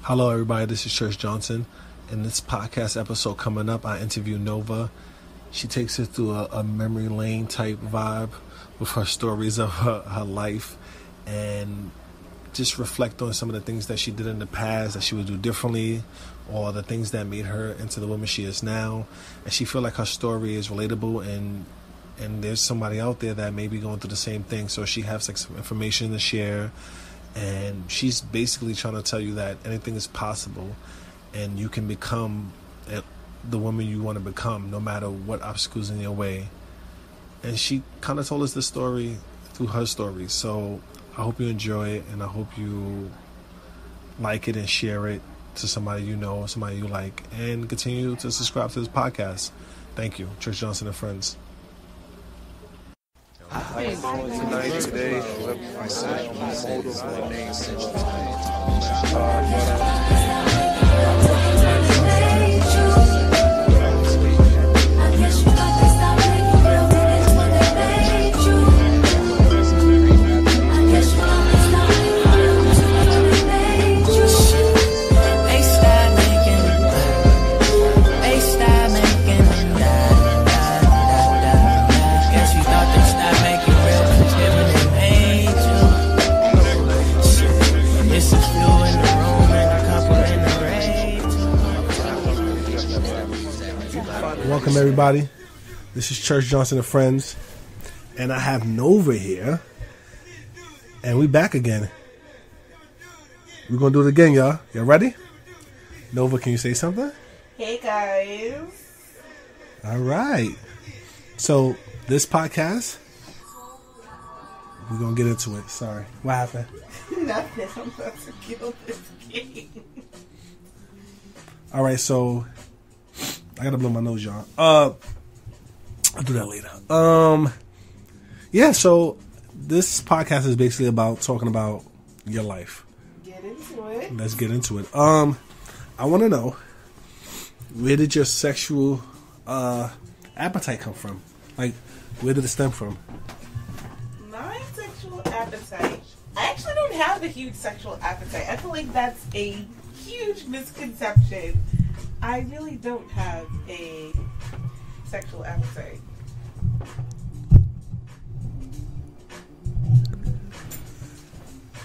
Hello, everybody. This is Church Johnson. In this podcast episode coming up, I interview Nova. She takes us through a memory lane type vibe with her stories of her life and just reflect on some of the things that she did in the past that she would do differently, or the things that made her into the woman she is now. And she feel like her story is relatable, and there's somebody out there that may be going through the same thing. So she has like some information to share. And she's basically trying to tell you that anything is possible and you can become the woman you want to become no matter what obstacles in your way. And she kind of told us this story through her story. So I hope you enjoy it, and I hope you like it and share it to somebody you know, somebody you like, and continue to subscribe to this podcast. Thank you. Church Johnson and Friends. Today, Welcome everybody. This is Church Johnson and Friends, and I have Nova here, and we back again. We're gonna do it again, y'all. Y'all ready? Nova, can you say something? Hey guys. All right. So this podcast, we're gonna get into it. Sorry, what happened? Nothing. I'm about to kill this game. All right, so I gotta blow my nose, y'all. I'll do that later. Yeah, so this podcast is basically about talking about your life. Get into it. Let's get into it. I want to know, where did your sexual appetite come from? Like, where did it stem from? My sexual appetite. I actually don't have a huge sexual appetite. I feel like that's a huge misconception. I really don't have a sexual appetite.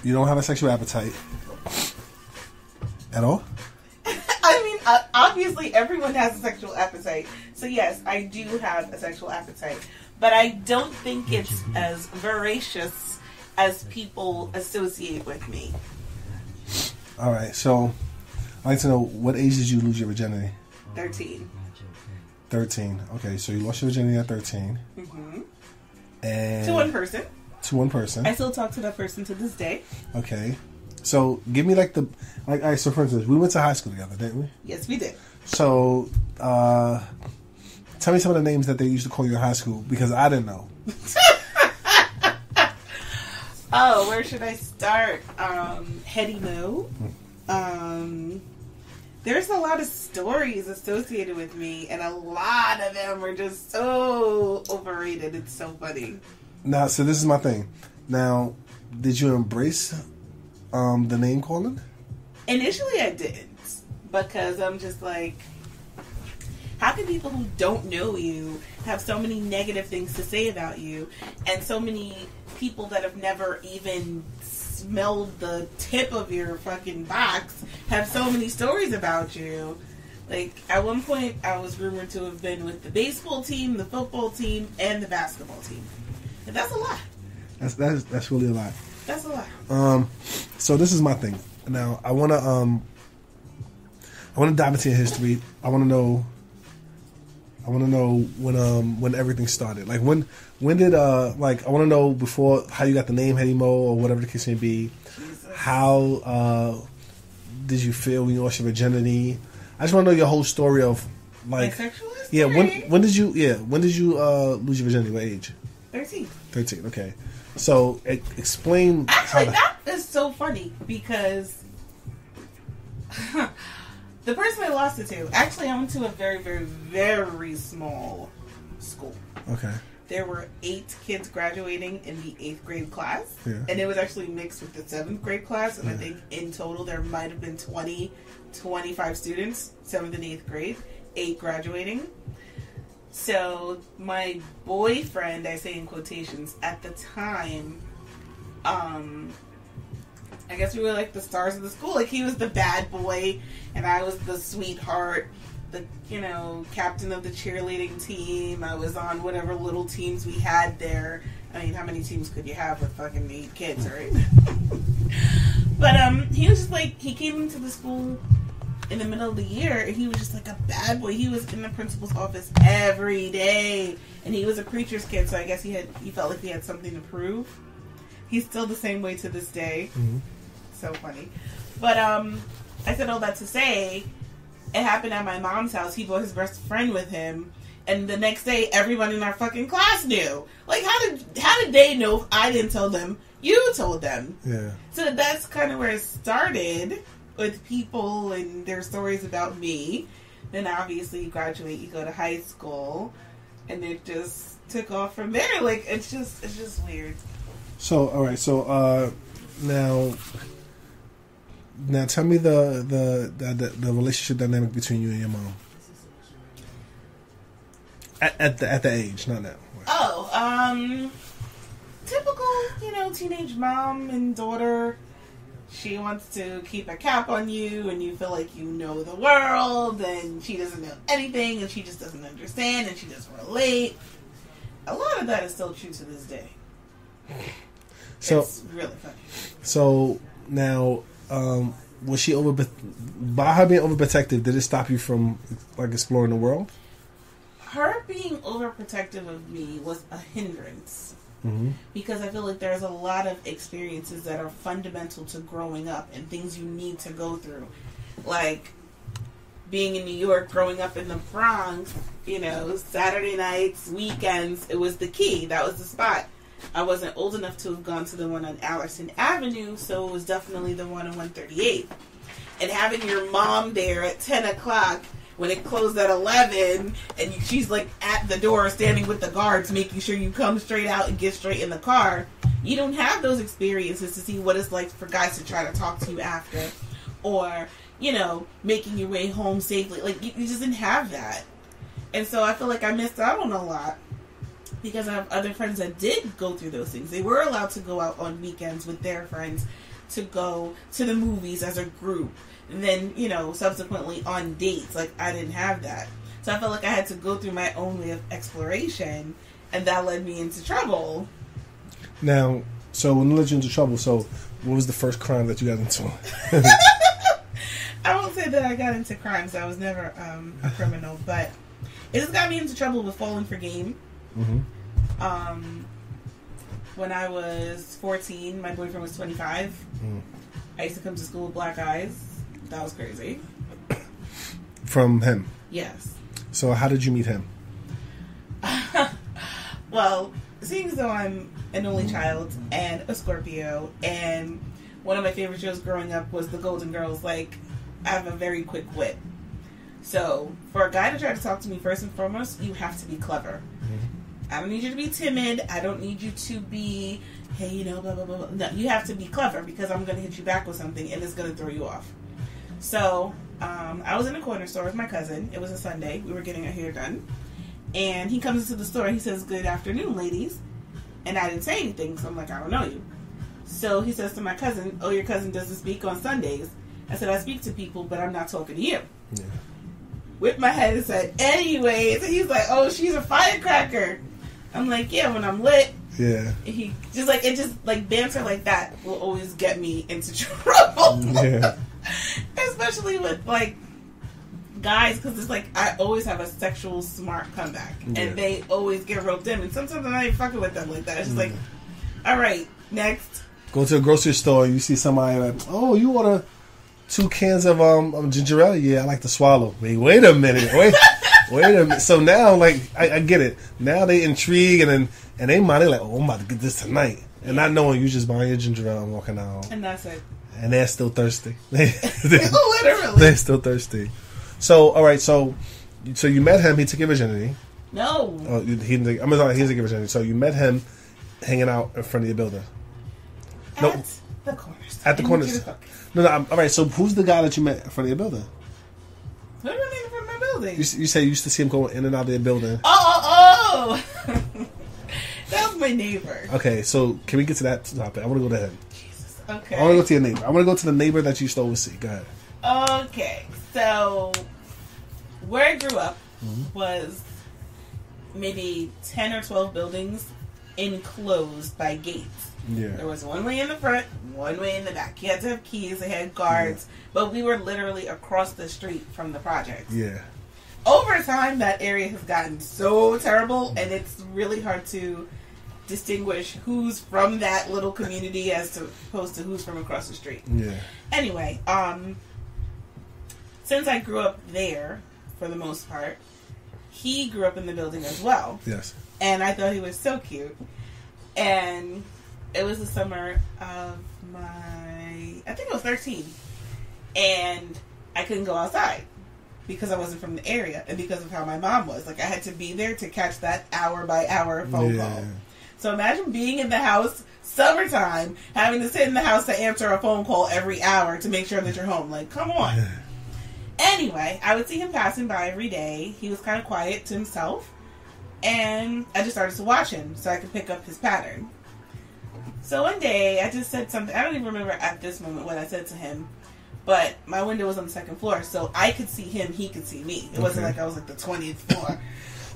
You don't have a sexual appetite at all? I mean, obviously everyone has a sexual appetite. So yes, I do have a sexual appetite. But I don't think it's as voracious as people associate with me. All right, so I'd like to know, what age did you lose your virginity? 13. 13. Okay, so you lost your virginity at 13. Mm-hmm. And To one person. To one person. I still talk to that person to this day. Okay. So give me all right, so for instance, we went to high school together, didn't we? Yes, we did. So tell me some of the names that they used to call you in high school, because I didn't know. Oh, where should I start? Hetty Mo. There's a lot of stories associated with me, and a lot of them are just so overrated. It's so funny. Now, so this is my thing. Now, did you embrace the name calling? Initially, I didn't, because I'm just like, how can people who don't know you have so many negative things to say about you, and so many people that have never even smelled the tip of your fucking box have so many stories about you? Like, at one point, I was rumored to have been with the baseball team, the football team, and the basketball team. And that's a lot. That's really a lot. That's a lot. So this is my thing. Now, I wanna dive into your history. I wanna know when everything started. Like, when did like, I wanna know before, how you got the name Hetty Mo, or whatever the case may be. Jesus. How did you feel when you lost your virginity? I just want to know your whole story of, like, my sexual history? Yeah, when did you lose your virginity? What age? 13. 13. Okay. So explain. Actually, that is so funny, because the person I lost it to, actually, I went to a very, very, very small school. Okay. there were 8 kids graduating in the 8th grade class. Yeah. And it was actually mixed with the 7th grade class. And I think in total there might have been 25 students, 7th and 8th grade, 8 graduating. So my boyfriend, I say in quotations, at the time, I guess we were like the stars of the school. Like, he was the bad boy and I was the sweetheart, the, you know, captain of the cheerleading team. I was on whatever little teams we had there. I mean, how many teams could you have with fucking 8 kids, right? But he was just like, he came into the school in the middle of the year and he was just like a bad boy. He was in the principal's office every day, and he was a preacher's kid, so I guess he felt like he had something to prove. He's still the same way to this day. Mm-hmm. So funny. But I said all that to say, it happened at my mom's house. He brought his best friend with him, and the next day everyone in our fucking class knew. Like, how did they know if I didn't tell them? You told them. Yeah. So that's kind of where it started, with people and their stories about me. Then obviously you graduate, you go to high school, and it just took off from there. Like, it's just weird. So, all right. So, now tell me the relationship dynamic between you and your mom at the age, not now. Oh, typical, you know, teenage mom and daughter. She wants to keep a cap on you, and you feel like you know the world, and she doesn't know anything, and she just doesn't understand, and she doesn't relate. A lot of that is still true to this day. So it's really funny. So now, was she by her being overprotective? Did it stop you from like exploring the world? Her being overprotective of me was a hindrance. Mm-hmm. Because I feel like there's a lot of experiences that are fundamental to growing up and things you need to go through. Like being in New York, growing up in the Bronx, you know, Saturday nights, weekends, it was the key. That was the spot. I wasn't old enough to have gone to the one on Allerton Avenue, so it was definitely the one on 138th. And having your mom there at 10 o'clock when it closed at 11, and she's like at the door standing with the guards making sure you come straight out and get straight in the car. You don't have those experiences to see what it's like for guys to try to talk to you after, or, you know, making your way home safely. Like, you just didn't have that. And so I feel like I missed out on a lot, because I have other friends that did go through those things. They were allowed to go out on weekends with their friends to go to the movies as a group. And then, you know, subsequently on dates. Like, I didn't have that. So I felt like I had to go through my own way of exploration, and that led me into trouble. Now, so when it led you into trouble, so what was the first crime that you got into? I won't say that I got into crimes. I was never a criminal, but it just got me into trouble with falling for game. Mm-hmm. When I was 14, my boyfriend was 25. Mm. I used to come to school with black eyes. That was crazy. From him? Yes. So how did you meet him? Well, seeing as though I'm an only child and a Scorpio, and one of my favorite shows growing up was The Golden Girls, like, I have a very quick wit. So, for a guy to try to talk to me, first and foremost, you have to be clever. Mm-hmm. I don't need you to be timid. I don't need you to be, hey, you know, blah, blah, blah, blah. No, you have to be clever, because I'm going to hit you back with something, and it's going to throw you off. So, I was in a corner store with my cousin. It was a Sunday. We were getting our hair done. And he comes into the store. He says, "Good afternoon, ladies." And I didn't say anything, so I'm like, "I don't know you." So he says to my cousin, "Oh, your cousin doesn't speak on Sundays." I said, "I speak to people, but I'm not talking to you." Yeah. Whipped my head and said, "Anyways." And he's like, "Oh, she's a firecracker." I'm like, "Yeah, when I'm lit." Yeah. And he just like, it just like banter like that will always get me into trouble. Yeah. Especially with like guys, because it's like I always have a sexual smart comeback, and they always get roped in, and sometimes I'm not even fucking with them like that. It's just like, all right, next. Go to a grocery store, you see somebody like, "Oh, you order 2 cans of ginger ale?" "Yeah, I like to swallow." Wait a minute, wait a minute. So now, like, I get it. Now they intrigue, and they might, they're like, "Oh, I'm about to get this tonight," and not knowing you just buying your ginger ale and walking out, and that's it. And they're still thirsty. Literally, they're still thirsty. So, all right, so you met him. He took your virginity. No. Oh, he didn't. I'm sorry, he didn't give it to you. So you met him hanging out in front of your building. No, At the corners. at the corners. No, all right. So who's the guy that you met in front of your building? What do you mean from my building? You say you used to see him going in and out of your building. Oh! That was my neighbor. Okay, so can we get to that topic? I want to go to him. Jesus. Okay. I want to go to your neighbor. I want to go to the neighbor that you used to oversee. Go ahead. Okay, so where I grew up was maybe 10 or 12 buildings enclosed by gates. Yeah. There was one way in the front, one way in the back. You had to have keys, they had guards, but we were literally across the street from the project. Yeah. Over time, that area has gotten so terrible, and it's really hard to distinguish who's from that little community as opposed to who's from across the street. Yeah. Anyway, since I grew up there, for the most part, he grew up in the building as well. Yes. And I thought he was so cute. And it was the summer of I think I was 13. And I couldn't go outside because I wasn't from the area and because of how my mom was. Like, I had to be there to catch that hour by hour phone call. So imagine being in the house, summertime, having to sit in the house to answer a phone call every hour to make sure that you're home. Like, come on. Anyway, I would see him passing by every day. He was kind of quiet to himself. And I just started to watch him so I could pick up his pattern. So one day, I just said something. I don't even remember at this moment what I said to him. But my window was on the second floor, so I could see him, he could see me. It wasn't like I was like the 20th floor.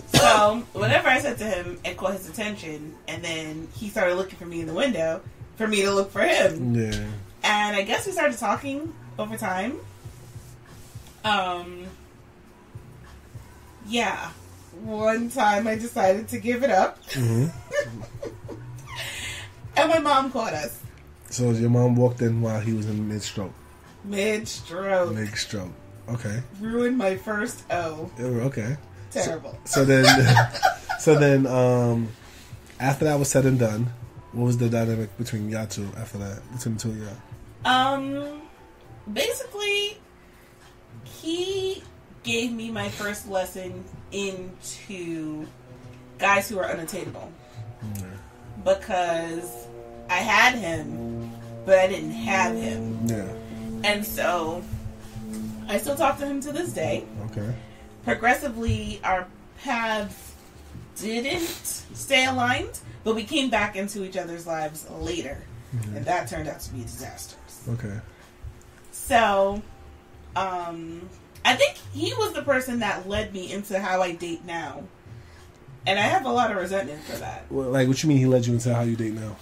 So whatever I said to him, it caught his attention. And then he started looking for me in the window for me to look for him. Yeah. And I guess we started talking over time. Yeah. One time I decided to give it up. Mm-hmm. And my mom caught us. So your mom walked in while he was in mid-stroke? Mid-stroke. Mid-stroke. Okay. Ruined my first O. Okay. Terrible. So then, after that was said and done, what was the dynamic between y'all two after that? Between the two of y'all? Basically, he gave me my first lesson into guys who are unattainable. Because I had him, but I didn't have him. Yeah. And so, I still talk to him to this day. Okay. Progressively, our paths didn't stay aligned, but we came back into each other's lives later. Mm-hmm. And that turned out to be disastrous. Okay. So, I think he was the person that led me into how I date now. And I have a lot of resentment for that. Well, like, what you mean he led you into how you date now?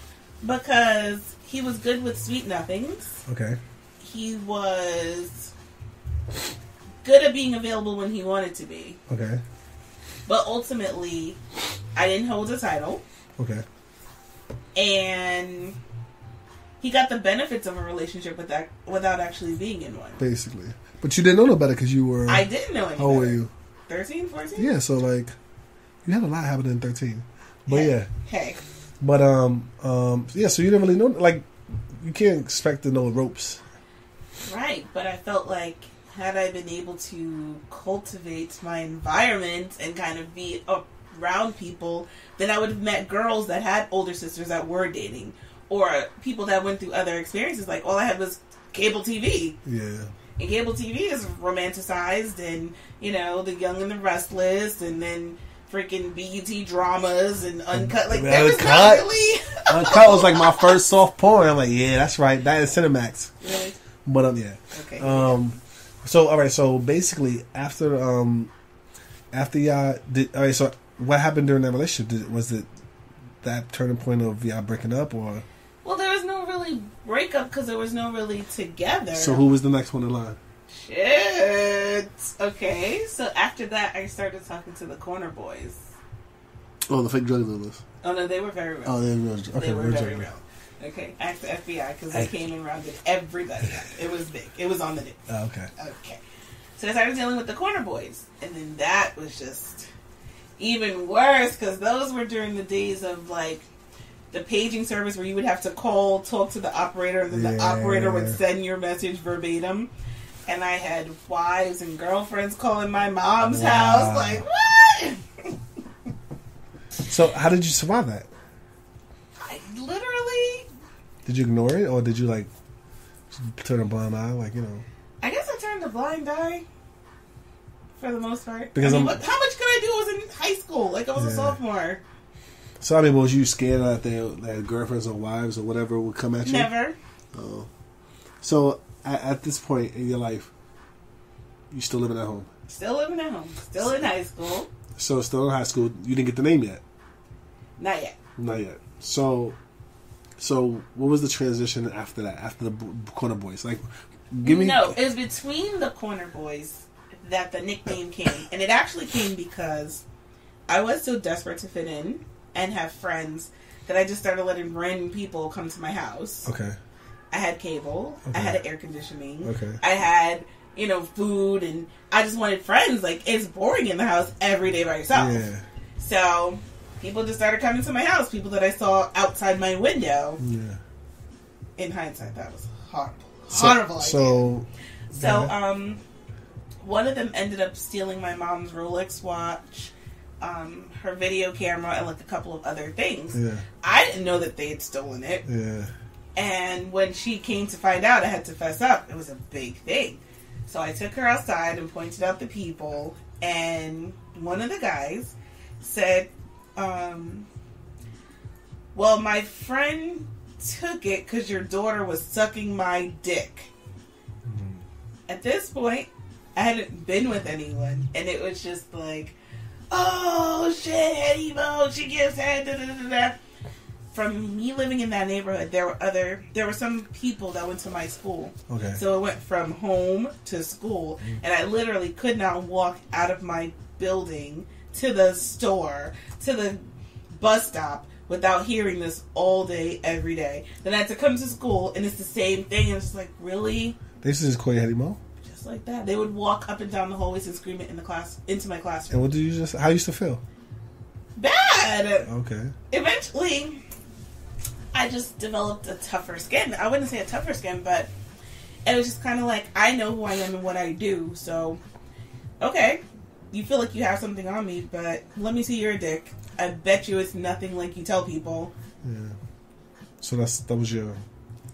Because he was good with sweet nothings. Okay. He was good at being available when he wanted to be. Okay. But ultimately, I didn't hold a title. Okay. And he got the benefits of a relationship with that without actually being in one. Basically. But you didn't know no better because you were... I didn't know any How old better. were you? 13, 14? Yeah, so like... You had a lot happening in 13. But yeah. Hey. But, yeah, so you didn't really know... Like, you can't expect to know the ropes. Right, but I felt like had I been able to cultivate my environment and kind of be around people, then I would have met girls that had older sisters that were dating. Or people that went through other experiences. Like, all I had was cable TV. Yeah. And cable TV is romanticized and, you know, The Young and the Restless and then freaking BET dramas and Uncut. Like, there was not really... Uncut was like my first soft porn. I'm like, yeah, that's right. That is Cinemax. Really? But, yeah. Okay. So, all right. So, basically, after y'all did... All right, so what happened during that relationship? Was it that turning point of y'all breaking up, or... Well, there was no really breakup because there was no really together. So who was the next one in line? Shit. Okay, so after that, I started talking to the corner boys. Oh, the fake drug dealers. Oh, no, they were very real. Oh, they were real. Okay, they were very real. Okay, ask the FBI because they came and rounded everybody up. It was big. It was on the news. Oh, okay. Okay. So I started dealing with the corner boys. And then that was just even worse because those were during the days of, like, the paging service where you would have to call, talk to the operator, and then the operator would send your message verbatim. And I had wives and girlfriends calling my mom's house. Like, what? So how did you survive that? I literally... Did you ignore it, or did you like turn a blind eye, like, you know? I guess I turned a blind eye for the most part. Because how much could I do? I was in high school, like I was a sophomore. So I mean, was you scared that their girlfriends or wives or whatever would come at you? Never. Oh. So at this point in your life, you still living at home? Still living at home. Still in high school. So still in high school, you didn't get the name yet? Not yet. Not yet. So what was the transition after that? After the Corner Boys, like, give me. No, it was between the Corner Boys that the nickname came, and it actually came because I was so desperate to fit in and have friends that I just started letting random people come to my house. Okay. I had cable. Okay. I had air conditioning. Okay. I had, food, and I just wanted friends. Like, it's boring in the house every day by yourself. Yeah. So people just started coming to my house. People that I saw outside my window. Yeah. In hindsight, that was horrible. Horrible idea. So, one of them ended up stealing my mom's Rolex watch, her video camera, and like a couple of other things. Yeah. I didn't know that they had stolen it. Yeah. And when she came to find out, I had to fess up. It was a big thing. So I took her outside and pointed out the people, and one of the guys said, well, my friend took it because your daughter was sucking my dick. Mm-hmm. At this point, I hadn't been with anyone, and it was just like, oh shit, head emo, she gives head, da da da da. From me living in that neighborhood, there were some people that went to my school. Okay. So it went from home to school, and I literally could not walk out of my building to the store, to the bus stop, without hearing this all day, every day. Then I had to come to school, and it's the same thing, and it's like, really? They used to just call you Hetty Mo? Just like that. They would walk up and down the hallways and scream it into my classroom. And how you used to feel? Bad! Okay. Eventually, I just developed a tougher skin. I wouldn't say a tougher skin, but it was just kind of like, I know who I am and what I do, so, okay, you feel like you have something on me, but let me see your dick. I bet you it's nothing like you tell people. Yeah. So that was your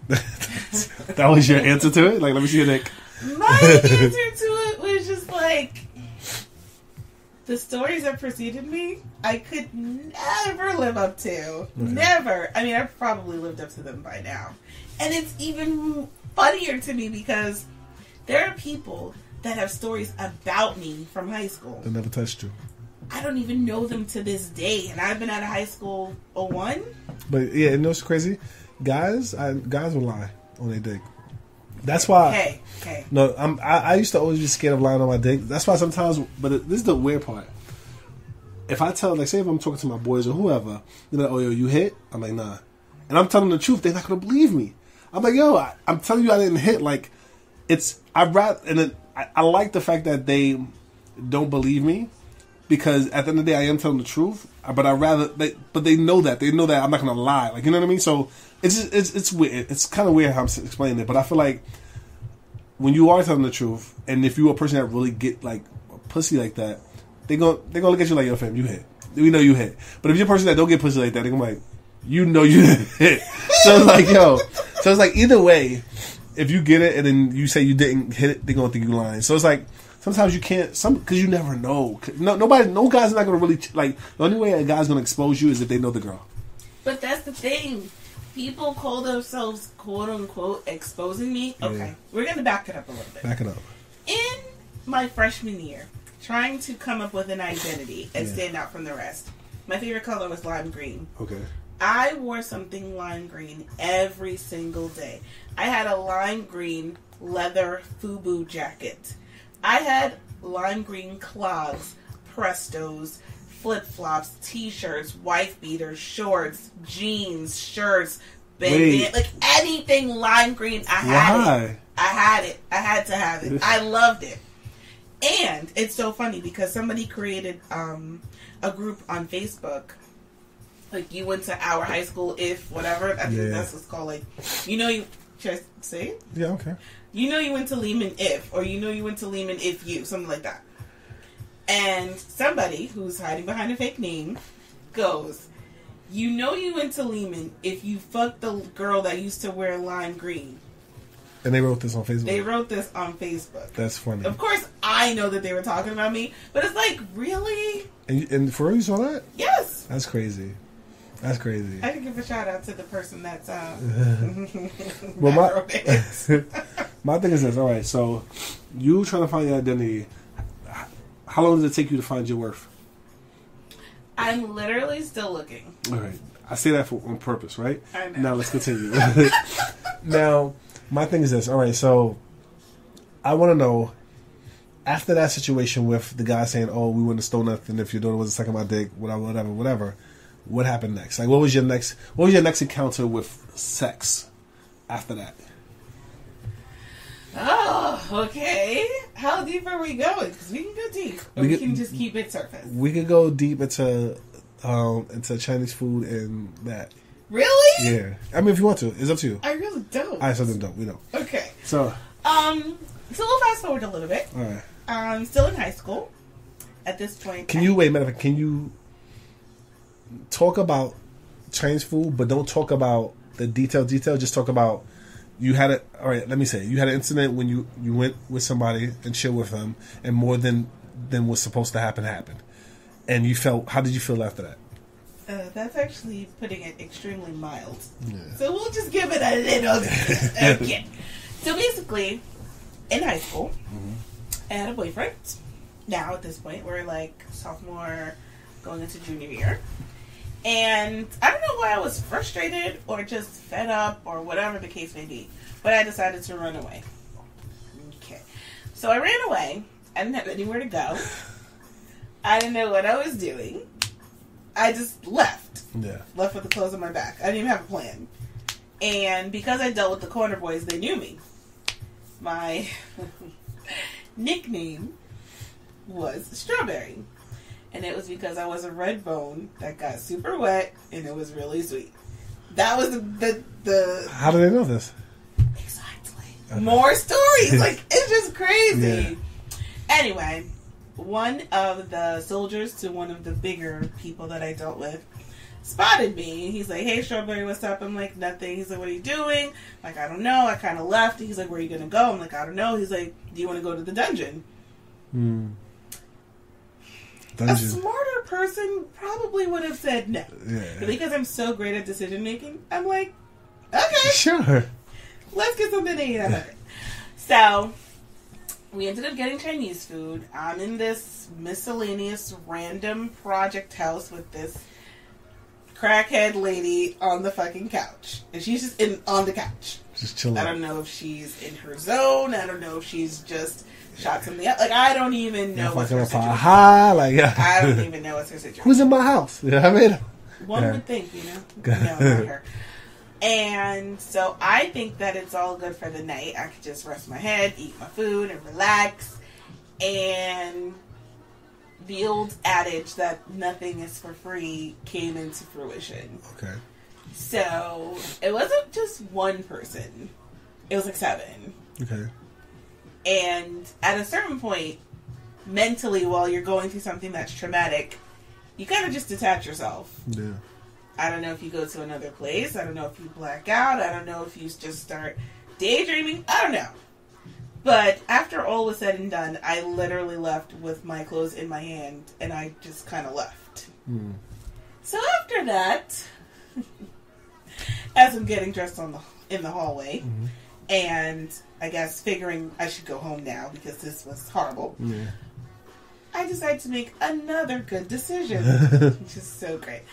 that was your answer to it? Like, let me see your dick. My answer to it was just like, the stories that preceded me, I could never live up to. Okay. Never. I mean, I've probably lived up to them by now. And it's even funnier to me because there are people that have stories about me from high school. That never touched you. I don't even know them to this day, and I've been out of high school 01. But yeah, you know what's crazy? Guys will lie on their dick. That's why. Hey. No, I used to always be scared of lying on my dick. That's why sometimes. But this is the weird part. If I tell, like, say if I'm talking to my boys or whoever, they're like, "Oh, yo, you hit?" I'm like, "Nah," and I'm telling them the truth. They're not gonna believe me. I'm like, "Yo, I'm telling you, I didn't hit." Like, I like the fact that they don't believe me. Because at the end of the day, I am telling the truth, but they know that I'm not gonna lie, like, you know what I mean. So it's weird. It's kind of weird how I'm explaining it, but I feel like when you are telling the truth, and if you're a person that really get like a pussy like that, they gonna look at you like, yo, fam, you hit. We know you hit. But if you're a person that don't get pussy like that, they're gonna be like, you know you hit. So it's like, so it's like either way, if you get it and then you say you didn't hit it, they're gonna think you lying. So it's like. Sometimes you can't, because you never know. No guy's not going to really, like, the only way a guy's going to expose you is if they know the girl. But that's the thing. People call themselves, quote unquote, exposing me. Okay, yeah. We're going to back it up a little bit. Back it up. In my freshman year, trying to come up with an identity and stand out from the rest, my favorite color was lime green. Okay. I wore something lime green every single day. I had a lime green leather FUBU jacket. I had lime green clogs, Prestos, flip-flops, t-shirts, wife beaters, shorts, jeans, shirts, bandana, like anything lime green. I had it. I had to have it. I loved it. And it's so funny because somebody created a group on Facebook. Like, you went to our high school if whatever. I think that's what's called. Like, should I say it? Yeah, okay. You know you went to Lehman if, or you know you went to Lehman if you, something like that. And somebody who's hiding behind a fake name goes, you know you went to Lehman if you fucked the girl that used to wear lime green. And they wrote this on Facebook. They wrote this on Facebook. That's funny. Of course, I know that they were talking about me, but it's like, really? And for real, you saw that? Yes. That's crazy. That's crazy. I can give a shout out to the person that's well, my thing is this. All right, so you trying to find your identity. How long does it take you to find your worth? I'm literally still looking. All right, I say that on purpose, right? I know. Now let's continue. Now, my thing is this. All right, so I want to know, after that situation with the guy saying, "Oh, we wouldn't have stole nothing if your daughter wasn't sucking my dick," whatever. What happened next? Like, what was your next encounter with sex after that? Oh, okay. How deep are we going? Because we can go deep, or we can just keep it surface. We could go deep into Chinese food and that. Really? Yeah. I mean, if you want to, it's up to you. I really don't. All right, so then don't. We don't. Okay. So we'll fast forward a little bit. All right. I'm still in high school at this point. Can you talk about Chinese food, but don't talk about the detail. Just talk about you had it. All right, let me say you had an incident when you went with somebody and chilled with them, and more than was supposed to happen happened, and you felt. How did you feel after that? That's actually putting it extremely mild. Yeah. So we'll just give it a little. Okay. So basically, in high school, I had a boyfriend. Now at this point, we're like sophomore, going into junior year. And I don't know why I was frustrated or just fed up or whatever the case may be, but I decided to run away. Okay. So I ran away. I didn't have anywhere to go. I didn't know what I was doing. I just left. Yeah. Left with the clothes on my back. I didn't even have a plan. And because I dealt with the corner boys, they knew me. My nickname was Strawberry. And it was because I was a red bone that got super wet and it was really sweet. That was the How do they know this? Exactly. Okay. More stories. Like, it's just crazy. Yeah. Anyway, one of the soldiers to one of the bigger people that I dealt with spotted me. He's like, "Hey, Strawberry, what's up?" I'm like, "Nothing." He's like, "What are you doing?" I'm like, "I don't know." I kind of left. He's like, "Where are you going to go?" I'm like, "I don't know." He's like, "Do you want to go to the dungeon?" A smarter person probably would have said no. Yeah. But because I'm so great at decision making, I'm like, okay. Sure. Let's get something to eat out of it. So, we ended up getting Chinese food. I'm in this miscellaneous random project house with this crackhead lady on the fucking couch. And she's just on the couch. Just chilling. I don't know if she's in her zone. I don't know if she's just shot something up. Like, I don't even know what's her situation. I don't even know what's her situation. Who's in my house? You know what I mean? One would think, you know? No, not her. And so I think that it's all good for the night. I could just rest my head, eat my food, and relax. And the old adage that nothing is for free came into fruition. Okay. So it wasn't just one person. It was like 7. Okay. And at a certain point, mentally, while you're going through something that's traumatic, you kind of just detach yourself. Yeah. I don't know if you go to another place. I don't know if you black out. I don't know if you just start daydreaming. I don't know. But after all was said and done, I literally left with my clothes in my hand, and I just kind of left. So after that, as I'm getting dressed in the hallway, and I guess figuring I should go home now because this was horrible, I decided to make another good decision, which is so great.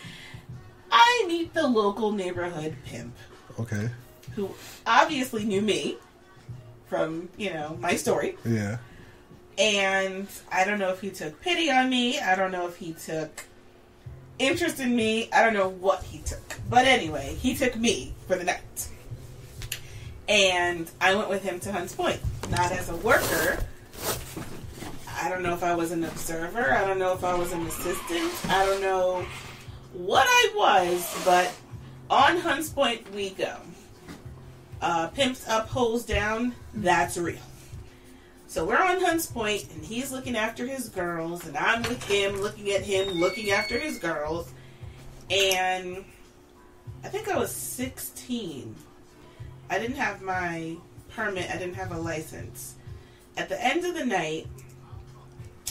I meet the local neighborhood pimp. Okay. Who obviously knew me from, my story. Yeah. And I don't know if he took pity on me. I don't know if he took interest in me. I don't know what he took. But anyway, he took me for the night. And I went with him to Hunts Point. Not as a worker. I don't know if I was an observer. I don't know if I was an assistant. I don't know what I was, but on Hunts Point we go. Pimps up, holes down, that's real. So we're on Hunts Point, and he's looking after his girls, and I'm with him, looking at him, looking after his girls. And I think I was 16. I didn't have my permit. I didn't have a license. At the end of the night,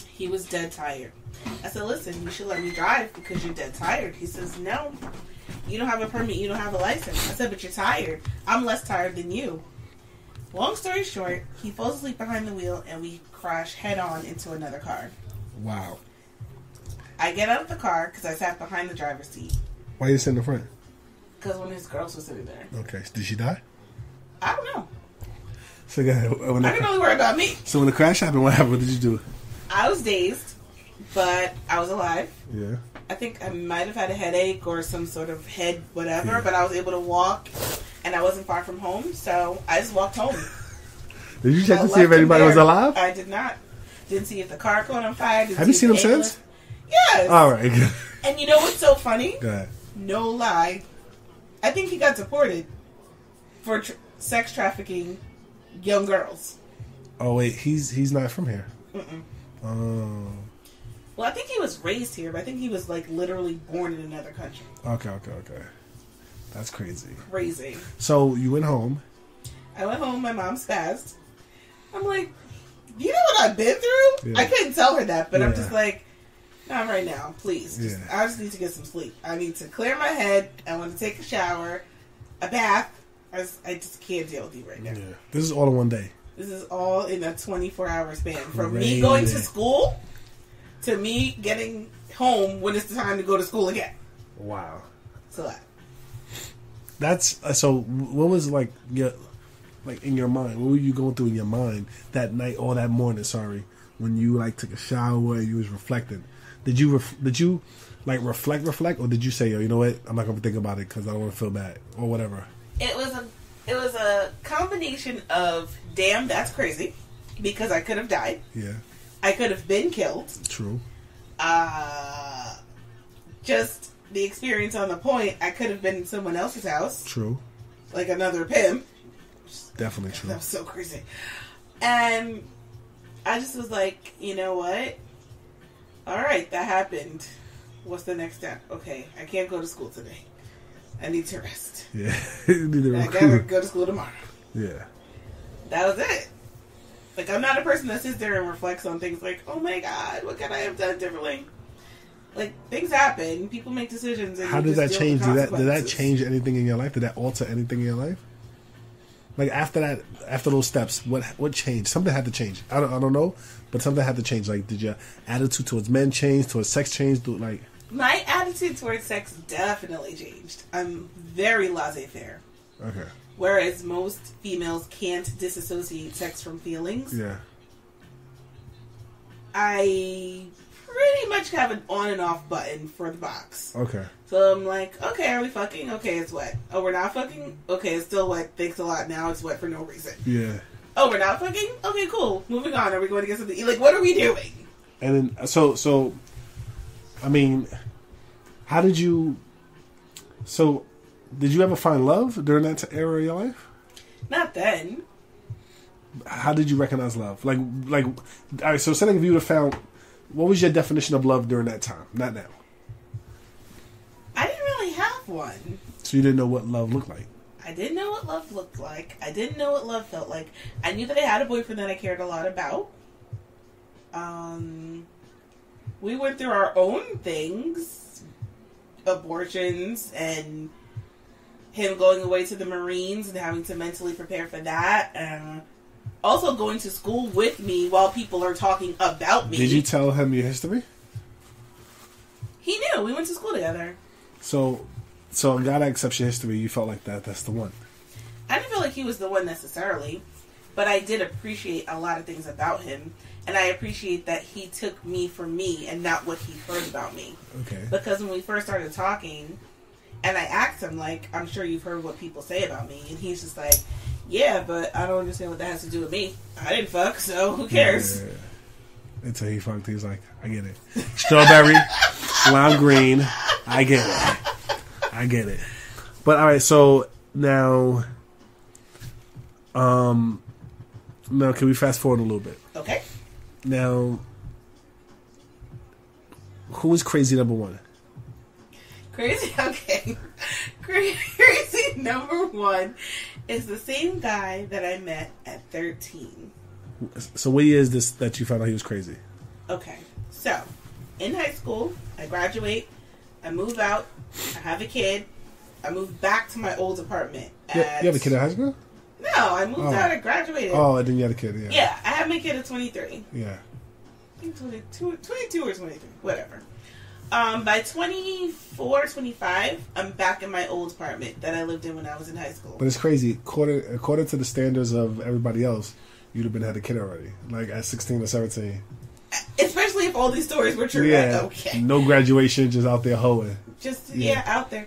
he was dead tired. I said, listen, you should let me drive because you're dead tired. He says, no, you don't have a permit. You don't have a license. I said, but you're tired. I'm less tired than you. Long story short, he falls asleep behind the wheel and we crash head on into another car. Wow. I get out of the car because I sat behind the driver's seat. Why you sitting in front? Because one of his girls was sitting there. Okay. Did she die? I don't know. So when I can only worry about me. So when the crash happened, what happened? What did you do? I was dazed, but I was alive. Yeah. I think I might have had a headache or some sort of head whatever, Yeah. but I was able to walk, and I wasn't far from home, so I just walked home. Did you check to see if anybody was alive? I did not. Didn't see if the car caught on fire. Have you seen him since? Yes. All right. And you know what's so funny? Go ahead. No lie. I think he got deported for sex trafficking young girls. Oh wait, he's not from here. Mm-mm. Oh. Well, I think he was raised here, but I think he was like literally born in another country. Okay. That's crazy. Crazy. So you went home. I went home. My mom spazzed. I'm like, you know what I've been through? Yeah. I couldn't tell her that, but I'm Yeah. just like, not right now, please. I just need to get some sleep. I need to clear my head. I want to take a shower, a bath. I just can't deal with you right now. Yeah. This is all in one day. This is all in a 24-hour span. From Crazy. me going to school to me getting home when it's the time to go to school again. Wow. It's a lot. That's so. What was like in your mind? What were you going through in your mind that night or that morning? Sorry, when you like took a shower and you was reflecting. Did you like reflect, or did you say, yo, you know what? I'm not gonna think about it because I don't want to feel bad or whatever. It was a combination of damn, that's crazy, because I could have died. Yeah. I could have been killed. True. Just the experience on the point, I could have been in someone else's house. True. Like another pimp. Definitely true. That was so crazy. And I just was like, you know what? Alright, that happened. What's the next step? Okay, I can't go to school today. I need to rest. Yeah. I gotta go to school tomorrow. Yeah. That was it. Like, I'm not a person that sits there and reflects on things like, oh my god, what could I have done differently? Like, things happen. People make decisions. And how did that change? Did that change anything in your life? Did that alter anything in your life? Like after those steps, what changed? Something had to change. I don't know, but something had to change. Like, did your attitude towards men change? Towards sex change? Like, my attitude towards sex definitely changed. I'm very laissez-faire. okay. Whereas most females can't disassociate sex from feelings. Yeah. I pretty much have an on and off button for the box. Okay. So I'm like, okay, are we fucking? Okay, it's wet. Oh, we're not fucking? Okay, it's still wet. Thanks a lot. Now it's wet for no reason. Yeah. Oh, we're not fucking? Okay, cool. Moving on. Are we going to get something? Like, what are we doing? And then, so, I mean, how did you, did you ever find love during that era of your life? Not then. How did you recognize love? Like, all right, so saying if you would have found, what was your definition of love during that time? Not now. I didn't really have one. So you didn't know what love looked like? I didn't know what love looked like. I didn't know what love felt like. I knew that I had a boyfriend that I cared a lot about. We went through our own things. Abortions and him going away to the Marines and having to mentally prepare for that. Also going to school with me while people are talking about me. Did you tell him your history? He knew. We went to school together. So a guy that accepts your history, you felt like that's the one. I didn't feel like he was the one necessarily, but I did appreciate a lot of things about him, and I appreciate that he took me for me and not what he heard about me. Okay. Because when we first started talking, and I asked him, like, I'm sure you've heard what people say about me, and he's just like, yeah, but I don't understand what that has to do with me. I didn't fuck, so who cares? Yeah. Until he fucked, he's like, I get it. Strawberry, lime green, I get it. But all right, so now can we fast forward a little bit? Okay. Now, who was crazy number one? Crazy, okay. Crazy number one is the same guy that I met at 13. So what year is this that you found out he was crazy? Okay, so in high school, I graduate, I move out, I have a kid, I move back to my old apartment. You have a kid in high school? No, I moved out, I graduated. Oh, and then you had a kid, yeah. Yeah, I had my kid at 23. Yeah. I think 22 or 23, whatever. By 24, 25, I'm back in my old apartment that I lived in when I was in high school. But it's crazy. According to the standards of everybody else, you'd have been had a kid already, like at 16 or 17. Especially if all these stories were true. Yeah. Okay. No graduation, just out there hoeing. Just, yeah, out there.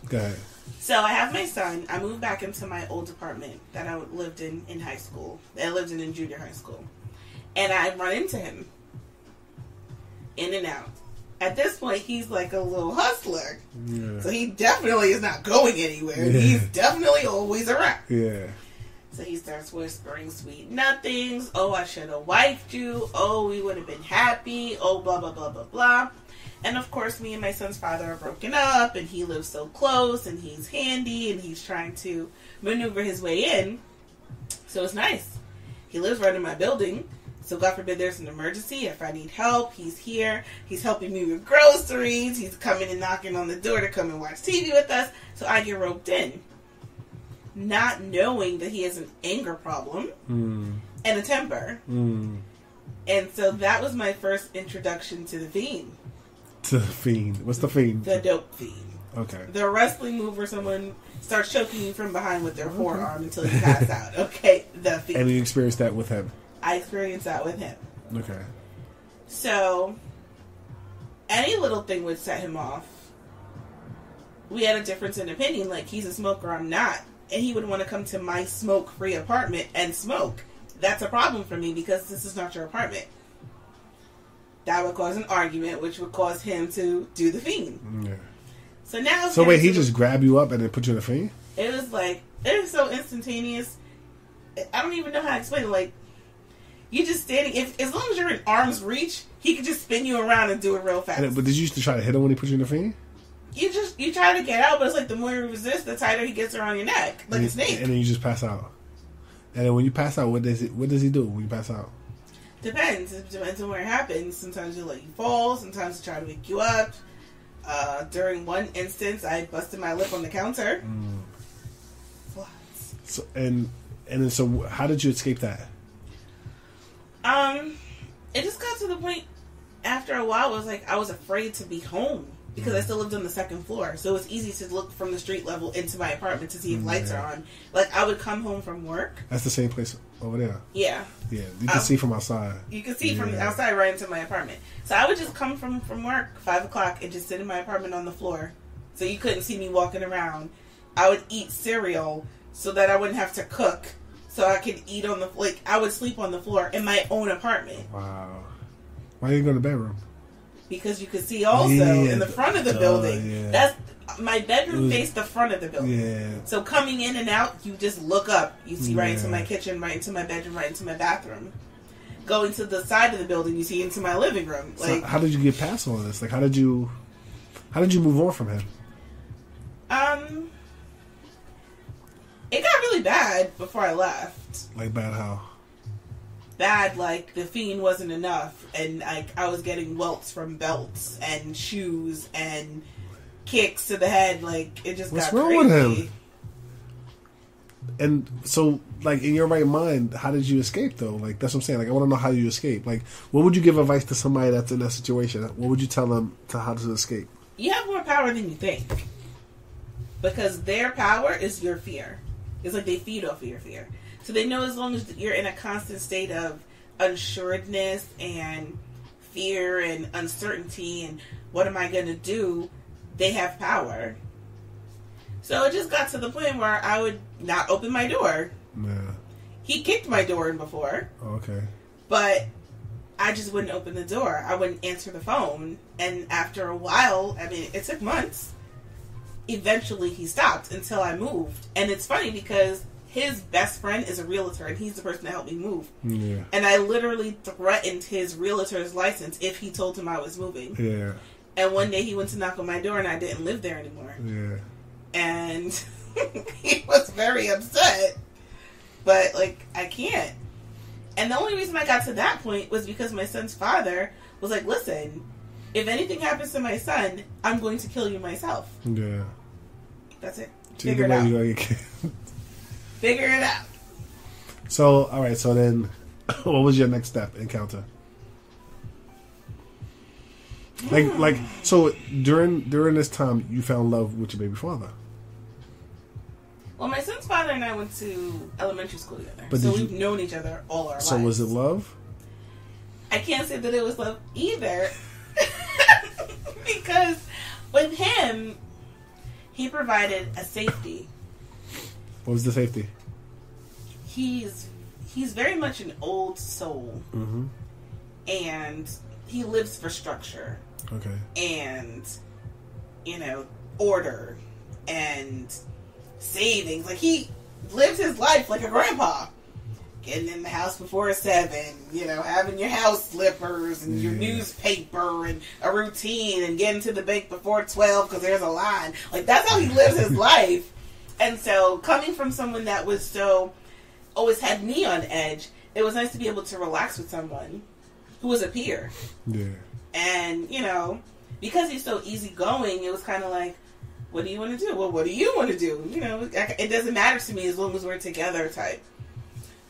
Go ahead. So I have my son. I moved back into my old apartment that I lived in high school. That I lived in junior high school. And I run into him. In and out. At this point, he's like a little hustler. Yeah. So he definitely is not going anywhere. Yeah. He's definitely always around. Yeah. So he starts whispering sweet nothings. Oh, I should have wifed you. Oh, we would have been happy. Oh, blah, blah, blah, blah, blah. And of course, me and my son's father are broken up, and he lives so close, and he's handy, and he's trying to maneuver his way in. So it's nice. He lives right in my building. So God forbid there's an emergency. If I need help, he's here. He's helping me with groceries. He's coming and knocking on the door to come and watch TV with us. So I get roped in. Not knowing that he has an anger problem and a temper. And so that was my first introduction to the fiend. To the fiend. What's the fiend? The dope fiend. Okay. The wrestling move where someone starts choking you from behind with their forearm until you pass out. Okay, the fiend. And you experienced that with him? I experienced that with him. Okay. So, any little thing would set him off. We had a difference in opinion. Like, he's a smoker, I'm not. And he would want to come to my smoke-free apartment and smoke. That's a problem for me because this is not your apartment. That would cause an argument, which would cause him to do the fiend. Yeah. So now... So wait, he just grabbed you up and then put you in the fiend? It was like... It was so instantaneous. I don't even know how to explain it. Like, you just standing... As long as you're in arm's reach, he could just spin you around and do it real fast. But did you used to try to hit him when he put you in the fiend? You try to get out, but it's like the more you resist, the tighter he gets around your neck, like a snake. And then you just pass out. And then when you pass out, what does he do when you pass out? Depends. It depends on where it happens. Sometimes he'll let you fall. Sometimes he'll try to wake you up. During one instance, I busted my lip on the counter. Flats. So so how did you escape that? It just got to the point after a while. It was like I was afraid to be home. Because I still lived on the second floor. So it's easy to look from the street level into my apartment to see if lights are on. Like, I would come home from work. That's the same place over there? Yeah. Yeah, you can see from outside. You can see from outside right into my apartment. So I would just come from work, 5 o'clock, and just sit in my apartment on the floor. So you couldn't see me walking around. I would eat cereal so that I wouldn't have to cook. So I could eat on the... Like, I would sleep on the floor in my own apartment. Wow. Why didn't you go to the bedroom? Because you could see also in the front of the building. Yeah. That's my bedroom faced the front of the building. Yeah. So coming in and out, you just look up. You see right into my kitchen, right into my bedroom, right into my bathroom. Going to the side of the building, you see into my living room. Like, so how did you get past all this? Like, how did you move on from him? It got really bad before I left. Like bad how? Bad, like the fiend wasn't enough, and like I was getting welts from belts and shoes and kicks to the head. Like it just got crazy. What's wrong with him? And so, like in your right mind, how did you escape though? Like that's what I'm saying. Like I want to know how you escape. Like what would you give advice to somebody that's in that situation? What would you tell them to how to escape? You have more power than you think, because their power is your fear. It's like they feed off of your fear. So they know as long as you're in a constant state of unsureness and fear and uncertainty and what am I going to do, they have power. So it just got to the point where I would not open my door. Yeah. He kicked my door in before. Oh, okay. But I just wouldn't open the door. I wouldn't answer the phone. And after a while, I mean, it took months. Eventually he stopped until I moved. And it's funny because his best friend is a realtor, and he's the person that helped me move. Yeah. And I literally threatened his realtor's license if he told him I was moving. Yeah. And one day he went to knock on my door and I didn't live there anymore. Yeah. And he was very upset. But, like, I can't. And the only reason I got to that point was because my son's father was like, listen, if anything happens to my son, I'm going to kill you myself. Yeah. That's it. Figure Figure it out. Figure it out. So, all right. So then, what was your next step encounter? Like, so during this time, you found love with your baby father. Well, my son's father and I went to elementary school together, But so we've known each other all our lives. So was it love? I can't say that it was love either, because with him, he provided a safety. What was the safety? He's very much an old soul, and he lives for structure. Okay. And order and savings. Like, he lives his life like a grandpa. Getting in the house before 7, having your house slippers and your newspaper and a routine, and getting to the bank before 12 because there's a line. Like, that's how he lives his life. And so, coming from someone that was so, always had me on edge, it was nice to be able to relax with someone who was a peer. Yeah. And, because he's so easygoing, it was kind of like, what do you want to do? Well, what do you want to do? It doesn't matter to me as long as we're together type.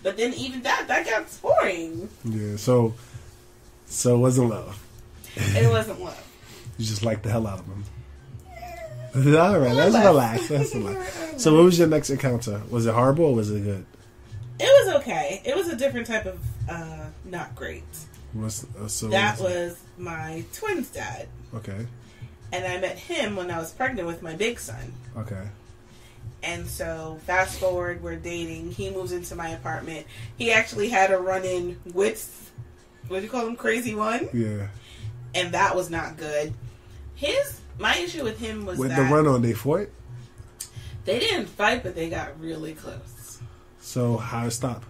But then even that got boring. Yeah, so it wasn't love. It wasn't love. You just liked the hell out of him. All right, let's relax. So what was your next encounter? Was it horrible or was it good? It was okay. It was a different type of not great. That was my twin's dad. Okay. And I met him when I was pregnant with my big son. Okay. And so, fast forward, we're dating. He moves into my apartment. He actually had a run-in with, what do you call him, Crazy One? Yeah. And that was not good. My issue with him was with that... the run-on, they fought? They didn't fight, but they got really close. So, how it stop?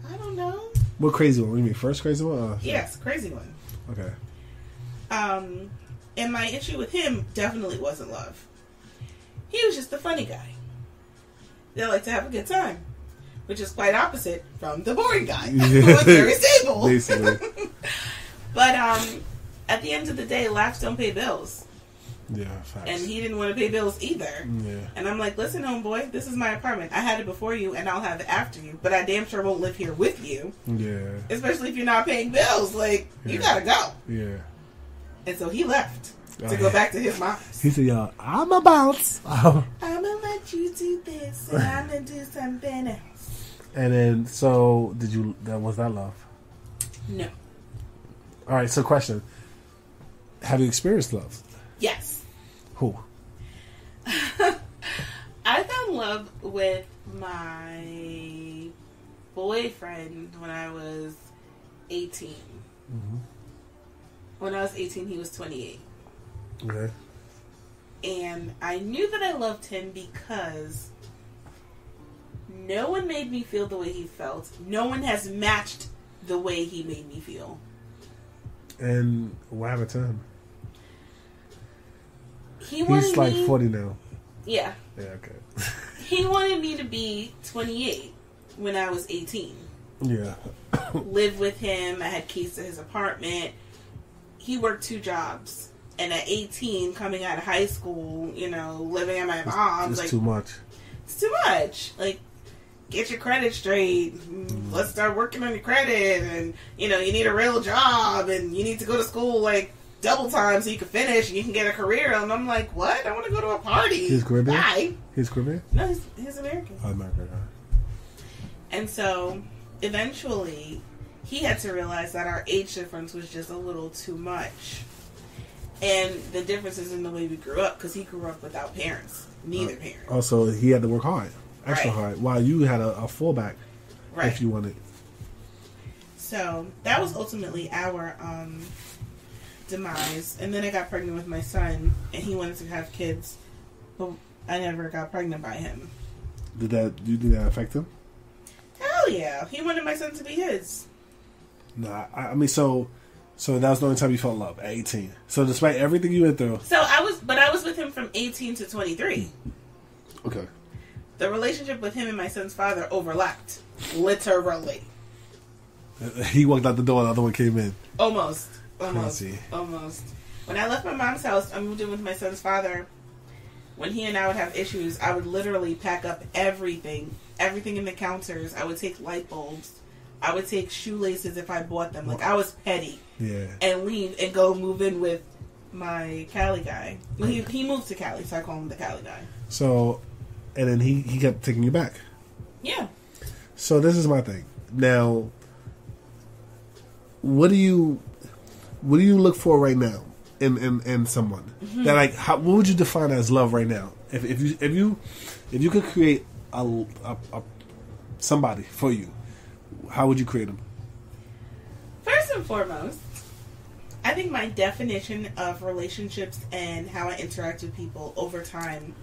I don't know. What Crazy One? What do you mean, first Crazy One? Yes, Crazy One. Okay. And my issue with him definitely wasn't love. He was just a funny guy. They like to have a good time, which is quite opposite from the boring guy who was very stable. Basically. But at the end of the day, laughs don't pay bills. Yeah, facts. And he didn't want to pay bills either. Yeah. And I'm like, listen, homeboy, this is my apartment. I had it before you, and I'll have it after you. But I damn sure won't live here with you. Yeah. Especially if you're not paying bills. Like, you gotta go. Yeah. And so he left to go back to his mom's. He said, "Y'all, I'm a bounce. I'm gonna let you do this, and I'm gonna do something else." And then, so was that love? No. All right. So, question: have you experienced love? Yes. Who? I found love with my boyfriend when I was 18. Mm-hmm. When I was 18, he was 28. Okay. And I knew that I loved him because no one made me feel the way he felt. No one has matched the way he made me feel. And what happened to him? He's like 40 now. Yeah. Yeah, okay. He wanted me to be 28 when I was 18. Yeah. Live with him. I had keys to his apartment. He worked 2 jobs. And at 18, coming out of high school, living at my mom's. It's too much. It's too much. Like, get your credit straight. Let's start working on your credit. And, you need a real job. And you need to go to school, like, double time so you can finish and you can get a career. And I'm like, what? I want to go to a party. He's Caribbean? Bye. He's Caribbean? No, he's American. Oh, American. And so, eventually, he had to realize that our age difference was just a little too much. And the differences in the way we grew up, because he grew up without parents. Neither parent. Oh, so he had to work hard. Extra hard. While you had a fallback. Right. If you wanted. So, that was ultimately our demise. And then I got pregnant with my son, and he wanted to have kids, but I never got pregnant by him. Did that affect him? Hell yeah. He wanted my son to be his. Nah, I mean, so So that was the only time you felt love at 18. So despite everything you went through. So I was with him from 18 to 23. Okay. The relationship with him and my son's father overlapped. Literally. He walked out the door, the other one came in. Almost. Crazy. Almost. When I left my mom's house, I moved in with my son's father. When he and I would have issues, I would literally pack up everything in the counters. I would take light bulbs. I would take shoelaces if I bought them. Like, I was petty. Yeah. And leave and go move in with my Cali guy. Well, he moved to Cali, so I call him the Cali guy. So, and then he kept taking you back. Yeah. So this is my thing. Now, what do you look for right now in someone? Mm-hmm. That like, what would you define as love right now? If you could create a somebody for you, how would you create them? First and foremost, I think my definition of relationships and how I interact with people over time,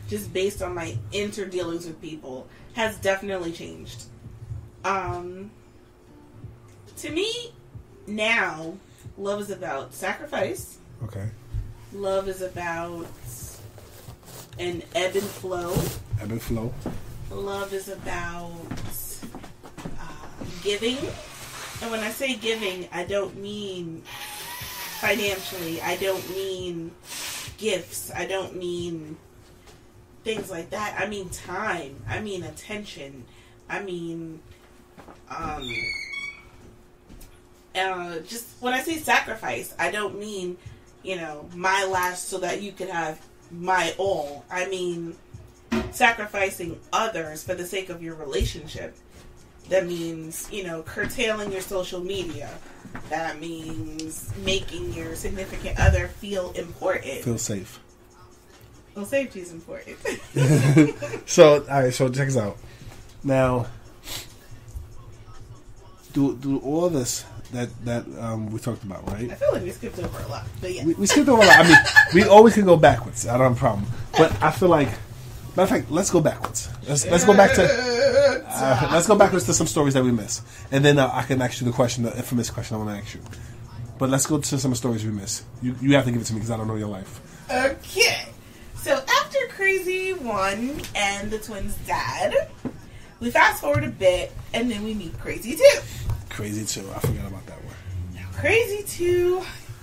just based on my interdealings with people, has definitely changed. To me, now, love is about sacrifice. Okay. Love is about an ebb and flow. Ebb and flow. Love is about giving. And when I say giving, I don't mean financially. I don't mean gifts. I don't mean things like that. I mean time. I mean attention. I mean, just when I say sacrifice, I don't mean, my last so that you can have my all. I mean sacrificing others for the sake of your relationship. That means, curtailing your social media. That means making your significant other feel important. Feel safe. Well, safety is important. So, all right, so check us out. Now, do all this that we talked about, right? I feel like we skipped over a lot, but yeah. We skipped over a lot. I mean, we always can go backwards. I don't have a problem. But I feel like, matter of fact, let's go backwards. Let's go back to... let's go backwards to some stories that we missed. And then I can ask you the infamous question I want to ask you. But let's go to some stories we missed. You have to give it to me because I don't know your life. Okay. So after Crazy 1 and the twins' dad, we fast forward a bit and then we meet Crazy 2. Crazy 2. I forgot about that one. Now, Crazy 2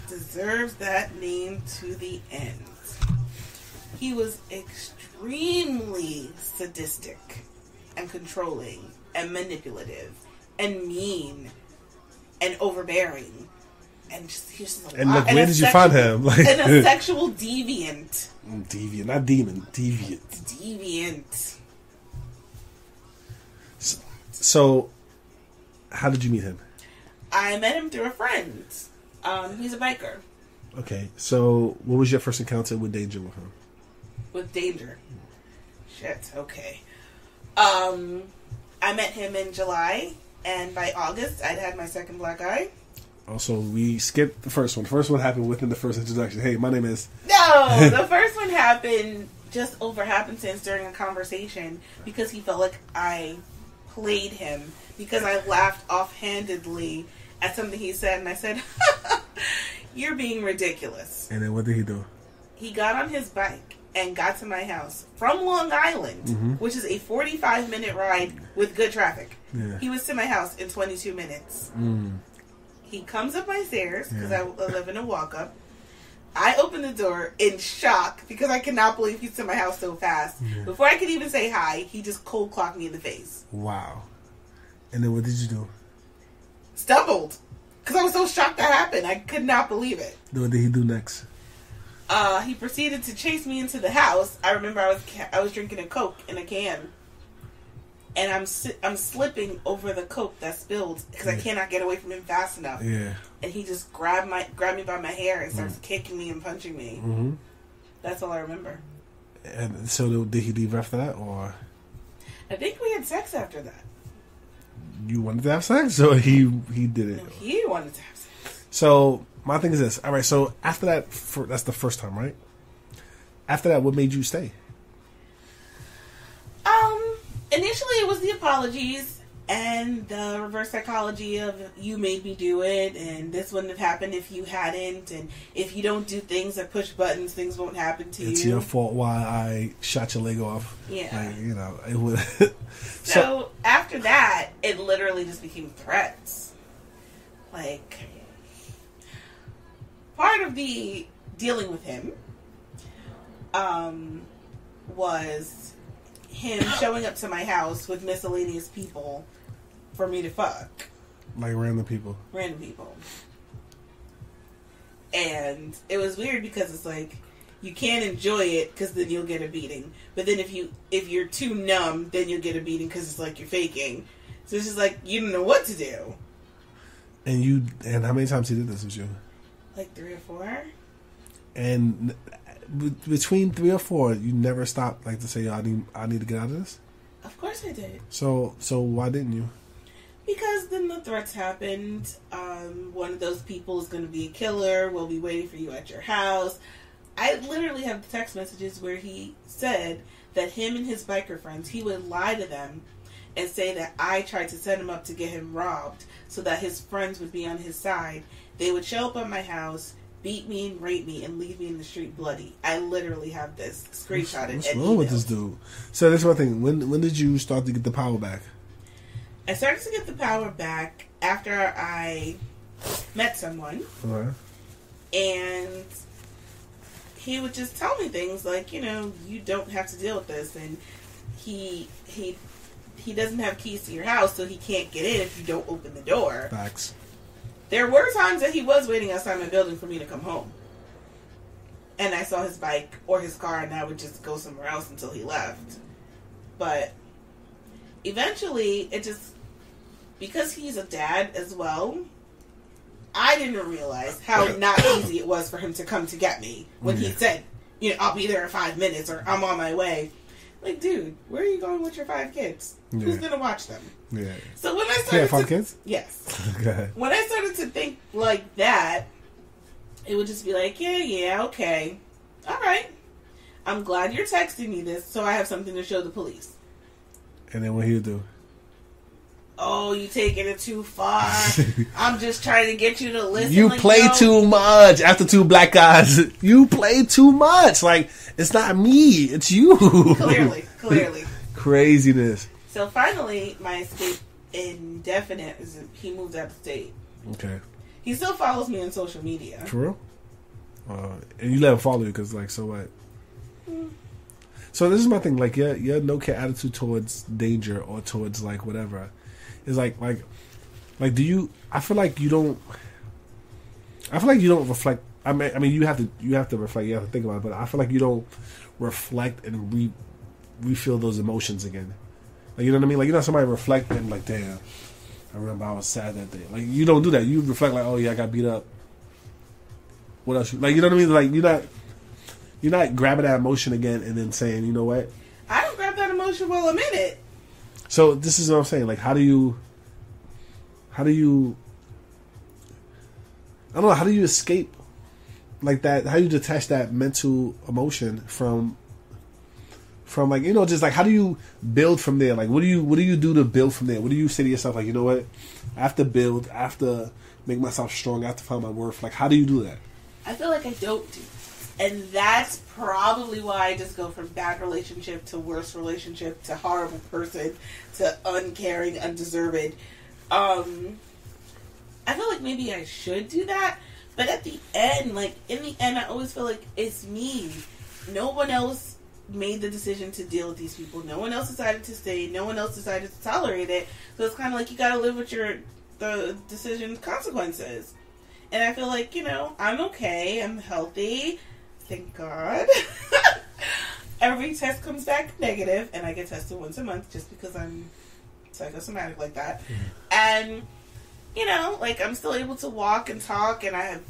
deserves that name to the end. He was extremely sadistic and controlling and manipulative and mean and overbearing and just and look, where did you find him? And a sexual deviant. Deviant, not demon. Deviant. Deviant. So, how did you meet him? I met him through a friend. He's a biker. Okay, so what was your first encounter with danger with him? With danger? Shit, okay. I met him in July, and by August, I'd had my second black eye. Also, we skipped the first one. The first one happened within the first introduction. Hey, my name is... No! The first one happened just over happenstance during a conversation because he felt like I played him because I laughed offhandedly at something he said, and I said, "You're being ridiculous." And then what did he do? He got on his bike and got to my house from Long Island, which is a 45-minute ride with good traffic. Yeah. He was to my house in 22 minutes. He comes up my stairs, because I live in a walk-up. I open the door in shock, because I cannot believe he's to my house so fast. Yeah. Before I could even say hi, he just cold clocked me in the face. Wow. And then what did you do? Stumbled. Because I was so shocked that happened. I could not believe it. What did he do next? He proceeded to chase me into the house. I remember I was drinking a Coke in a can. And I'm slipping over the Coke that spilled because I cannot get away from him fast enough. Yeah. And he just grabbed me by my hair and starts kicking me and punching me. Mm-hmm. That's all I remember. And so did he leave after that, or? I think we had sex after that. You wanted to have sex, or he did it? No, he wanted to have sex. So my thing is this. All right. So after that, that's the first time, right? After that, what made you stay? Initially, it was the apologies, And the reverse psychology of you made me do it, and this wouldn't have happened if you hadn't, and if you don't do things that push buttons, things won't happen to you. It's your fault why I shot your leg off. Yeah. Like, you know, it would. So after that, it literally just became threats. Like, part of the dealing with him was him showing up to my house with miscellaneous people for me to fuck. Like random people. Random people. And it was weird because it's like, you can't enjoy it because then you'll get a beating. But then if you're too numb, then you'll get a beating because it's like you're faking. So it's just like, you don't know what to do. And how many times he did this with you? Like 3 or 4. And between 3 or 4, you never stopped like to say, I need to get out of this? Of course I did. So why didn't you? Because then the threats happened. One of those people is going to be a killer. We'll be waiting for you at your house. I literally have the text messages where he said that him and his biker friends, he would lie to them and say that I tried to set him up to get him robbed so that his friends would be on his side. They would show up at my house, beat me and rape me, and leave me in the street bloody. I literally have this screenshotted. What's wrong with this dude? So that's one thing. When did you start to get the power back? I started to get the power back after I met someone. Right. And he would just tell me things like, you know, you don't have to deal with this. And he doesn't have keys to your house, so he can't get in if you don't open the door. Facts. There were times that he was waiting outside my building for me to come home. And I saw his bike or his car, and I would just go somewhere else until he left. But eventually, because he's a dad as well, I didn't realize how not easy it was for him to come to get me when he said, you know, I'll be there in 5 minutes or I'm on my way. Like, dude, where are you going with your 5 kids? Yeah. Who's going to watch them? Yeah. So when I started 5 kids? Yes. Okay. When I started to think like that, it would just be like, yeah, okay. All right. I'm glad you're texting me this so I have something to show the police. And then what he'd do? Oh, you taking it too far. I'm just trying to get you to listen. You play too much. After 2 black guys, you play too much. Like, it's not me, it's you. Clearly. Craziness. So finally, my escape indefinite is he moved out of state. Okay. He still follows me on social media. For real? And you let him follow you because, like, so what? So this is my thing. Like, your no care attitude towards danger or towards, like, whatever is like do you? I feel like you don't reflect. I mean, you have to reflect. You have to think about it. But I feel like you don't reflect and refeel those emotions again. Like, you know what I mean? Like, you know, somebody reflect and like, damn, I remember I was sad that day. Like, you don't do that. You reflect like, oh yeah, I got beat up. What else? Like, you know what I mean? Like, you're not grabbing that emotion again and then saying, you know what? I don't grab that emotion while I'm in it. So this is what I'm saying. Like, how do you? I don't know. How do you escape like that? How do you detach that mental emotion from like, you know, just like, how do you build from there? Like, what do you do to build from there? What do you say to yourself? Like, you know what? I have to build. I have to make myself strong. I have to find my worth. Like, how do you do that? I feel like I don't do. And that's probably why I just go from bad relationship to worse relationship to horrible person to uncaring, undeserved. I feel like maybe I should do that, but at the end, like, in the end, I always feel like it's me. No one else made the decision to deal with these people. No one else decided to stay. No one else decided to tolerate it. So it's kind of like you gotta live with the decision's consequences. And I feel like, you know, I'm okay. I'm healthy. Thank God. Every test comes back negative, and I get tested once a month just because I'm psychosomatic like that. And, you know, like, I'm still able to walk and talk, and I'm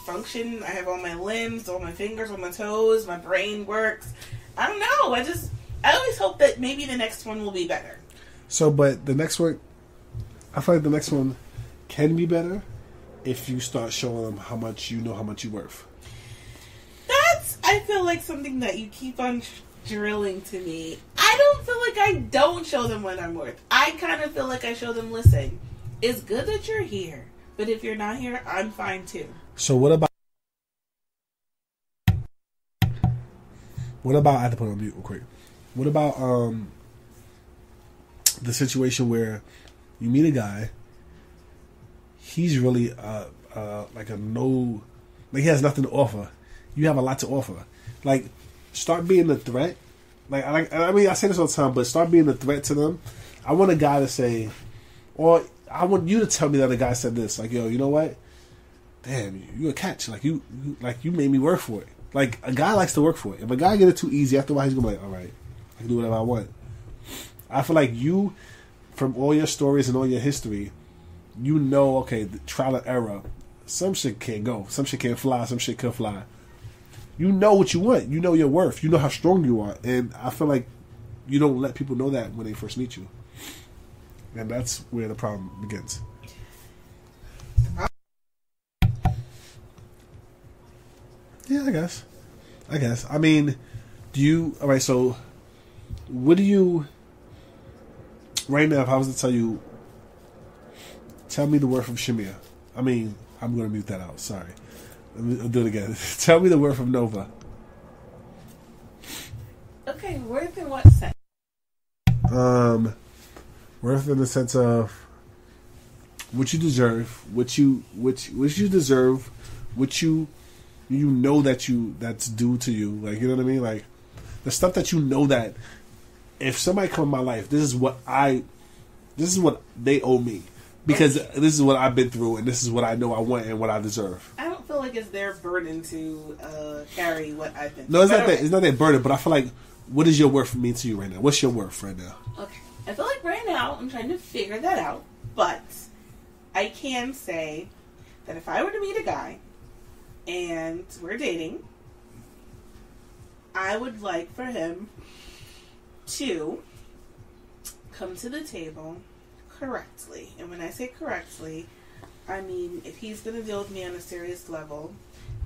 functioning. I have all my limbs, all my fingers, all my toes. My brain works. I don't know. I always hope that maybe the next one will be better. So, but the next one, I feel like the next one can be better if you start showing them how much you're worth. That's, I feel like, something that you keep on drilling to me. I I don't feel like I don't show them what I'm worth. I kind of feel like I show them, listen, it's good that you're here, but if you're not here, I'm fine too. So what about I have to put it on mute real quick. What about the situation where you meet a guy, he's really like a no, like he has nothing to offer. You have a lot to offer. Like, start being the threat. I mean, I say this all the time, but start being the threat to them. I want a guy to say, or I want you to tell me that a guy said this. Like, yo, you know what? Damn, you a catch. Like you made me work for it. Like, a guy likes to work for it. If a guy get it too easy, after a while he's gonna be like, all right, I can do whatever I want. I feel like you, from all your stories and all your history, you know, okay, the trial and error. Some shit can't go. Some shit can't fly. Some shit can fly. You know what you want. You know your worth. You know how strong you are. And I feel like you don't let people know that when they first meet you. And that's where the problem begins. Yeah, I guess. I mean, alright, so what do you, right now, if I was to tell you, tell me the worth of Shamia. I mean, I'm going to mute that out. Sorry. I'll do it again. Tell me the worth of Nova. Okay, worth in what sense? Worth in the sense of what you deserve, what you deserve, what you know that's due to you. Like, you know what I mean? Like, the stuff that you know that if somebody come in my life, this is what they owe me. Because this is what I've been through, and this is what I know I want and what I deserve. I don't feel like it's their burden to carry what I've been through. No, it's not that. It's not their burden, but I feel like, what does your worth mean to you right now? What's your worth right now? Okay, I feel like right now I'm trying to figure that out, but I can say that if I were to meet a guy and we're dating, I would like for him to come to the table correctly. And when I say correctly, I mean if he's going to deal with me on a serious level,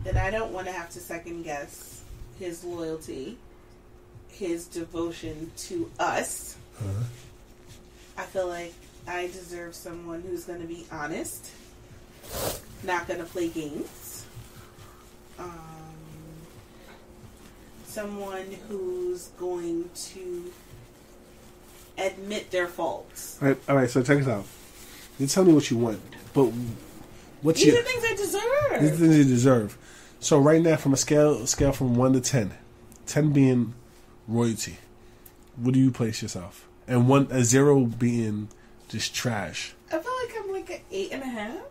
then I don't want to have to second guess his loyalty, his devotion to us. Uh-huh. I feel like I deserve someone who's going to be honest, not going to play games, someone who's going to admit their faults. All right. So check this out. You tell me what you want, but these are things I deserve. These are things you deserve. So right now, from a scale from 1 to 10, 10 being royalty, what do you place yourself? And 0 being just trash. I feel like I'm like an 8.5.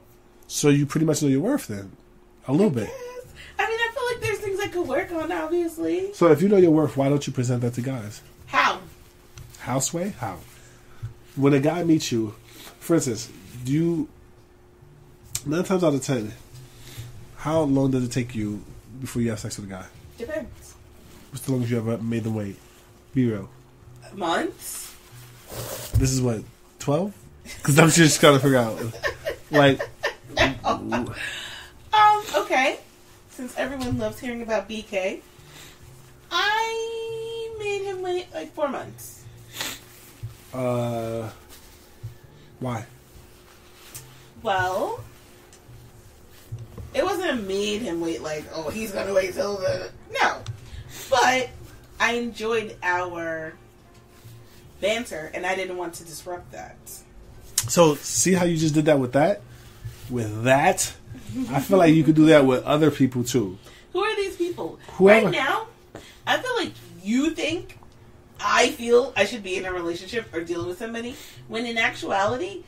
So you pretty much know your worth then, a little bit. I mean, I feel like there's things I could work on, obviously. So if you know your worth, why don't you present that to guys? How? Houseway? How? When a guy meets you, for instance, 9 times out of 10, how long does it take you before you have sex with a guy? Depends. What's the longest you ever made them wait? Be real. Months? This is what, 12? Because I'm just trying to figure out. Like. Okay. Since everyone loves hearing about BK, I made him wait like 4 months. Why? Well, it wasn't made him wait like, oh, he's gonna wait till the... No. But I enjoyed our banter, and I didn't want to disrupt that. So, see how you just did that with that? With that? I feel like you could do that with other people, too. Who are these people? Whoever. Right now, I feel like you think I feel I should be in a relationship or dealing with somebody, when in actuality,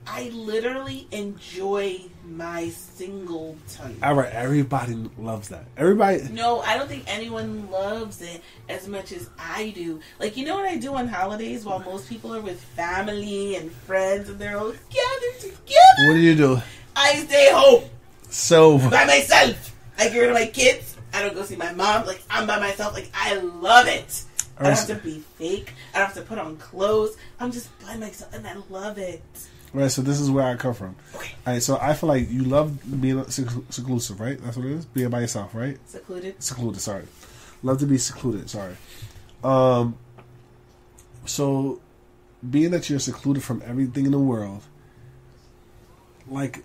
I literally enjoy my single time. All right, everybody loves that. Everybody. No, I don't think anyone loves it as much as I do. Like, you know what I do on holidays while most people are with family and friends and they're all gathered together? What do you do? I stay home. So. By myself. I get rid of my kids. I don't go see my mom. Like, I'm by myself. Like, I love it. I don't have to be fake. I don't have to put on clothes. I'm just by myself and I love it. Right, so this is where I come from. Okay. All right, so I feel like you love being seclusive, right? That's what it is? Being by yourself, right? Secluded, sorry. Love to be secluded, sorry. So, being that you're secluded from everything in the world, like,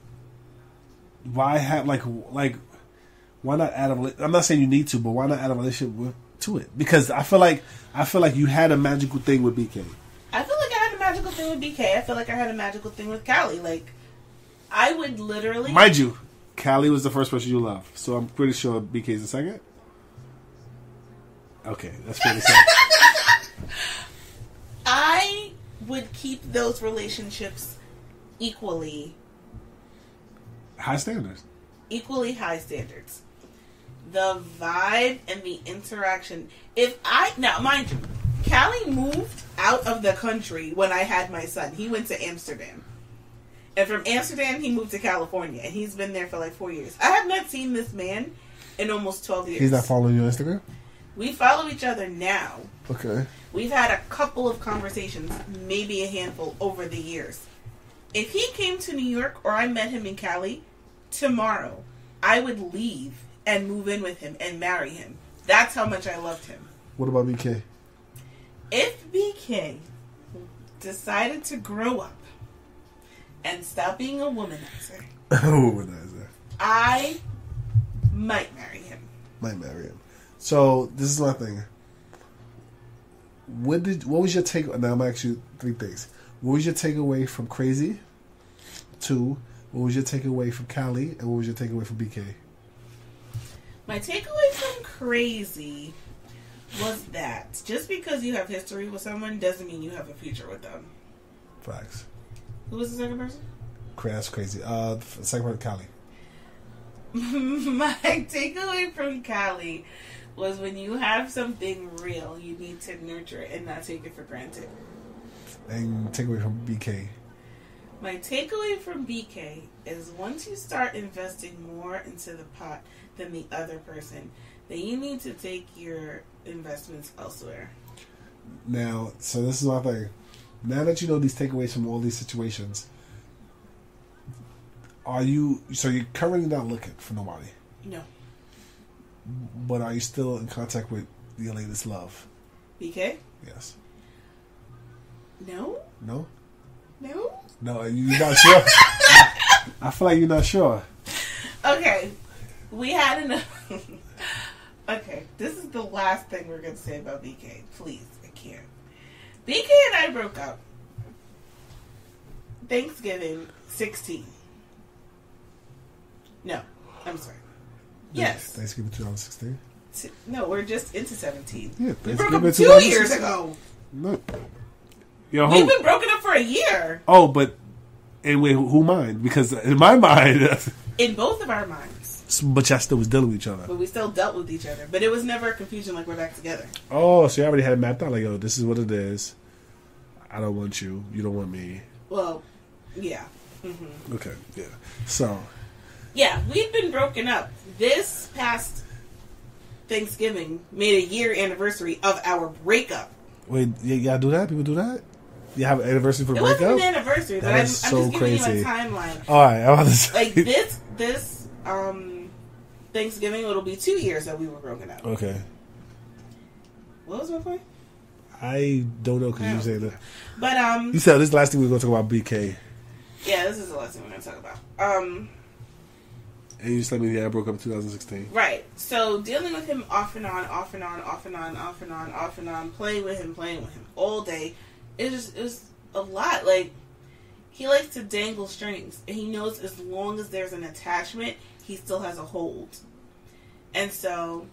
why have why not add a? I'm not saying you need to, but why not add a relationship to it? Because I feel like you had a magical thing with BK. I feel like I had a magical thing with BK. I feel like I had a magical thing with Callie. Like, I would literally... Mind you, Callie was the first person you loved, so I'm pretty sure BK is the second. Okay, that's pretty sad. I would keep those relationships equally... High standards. Equally high standards. The vibe and the interaction. Now, mind you, Callie moved out of the country when I had my son. He went to Amsterdam. And from Amsterdam, he moved to California. And he's been there for like 4 years. I have not seen this man in almost 12 years. He's not following you on Instagram? We follow each other now. Okay. We've had a couple of conversations, maybe a handful, over the years. If he came to New York or I met him in Cali, tomorrow, I would leave and move in with him and marry him. That's how much I loved him. What about BK? If BK decided to grow up and stop being a womanizer, I might marry him. So this is my thing. What was your take? Now I'm gonna ask you 3 things. What was your takeaway from Crazy? 2, what was your takeaway from Callie? And what was your takeaway from BK? My takeaway from Crazy was that just because you have history with someone doesn't mean you have a future with them. Facts. Who was the second person? That's Crazy. The second person, Callie. My takeaway from Callie was when you have something real, you need to nurture it and not take it for granted. And takeaway from BK. My takeaway from BK is once you start investing more into the pot than the other person, then you need to take your investments elsewhere. Now, so this is my thing. Now that you know these takeaways from all these situations, you're currently not looking for nobody? No. But are you still in contact with your latest love? BK? Yes. No? No? No? No, you're not sure? I feel like you're not sure. Okay. We had enough. Okay. This is the last thing we're going to say about BK. Please. I can't. BK and I broke up. Thanksgiving 16. No. I'm sorry. Yes. Thanksgiving 2016? No, we're just into 17. Yeah, we broke up 2 years ago. No. We've been broken up for a year. Oh, but anyway, who mind? Because in my mind... in both of our minds. But y'all still was dealing with each other. But we still dealt with each other. But it was never a confusion like we're back together. Oh, so you already had it mapped out. Like, yo, this is what it is. I don't want you. You don't want me. Well, yeah. Mm-hmm. Okay, yeah. So... yeah, we've been broken up. This past Thanksgiving made a year anniversary of our breakup. Wait, y'all do that? People do that? You have an anniversary for the breakup? It wasn't an anniversary. That I'm is just so giving crazy. you a timeline. All right, I'm about to say. Like this Thanksgiving, it'll be 2 years that we were broken up. Okay. What was my point? I don't know because you said that. But you said this is the last thing we're going to talk about BK. Yeah, this is the last thing we're going to talk about. And you just let me, yeah, I broke up in 2016. Right. So dealing with him off and on, playing with him all day, it was a lot. Like, he likes to dangle strings, and he knows as long as there's an attachment, he still has a hold. And so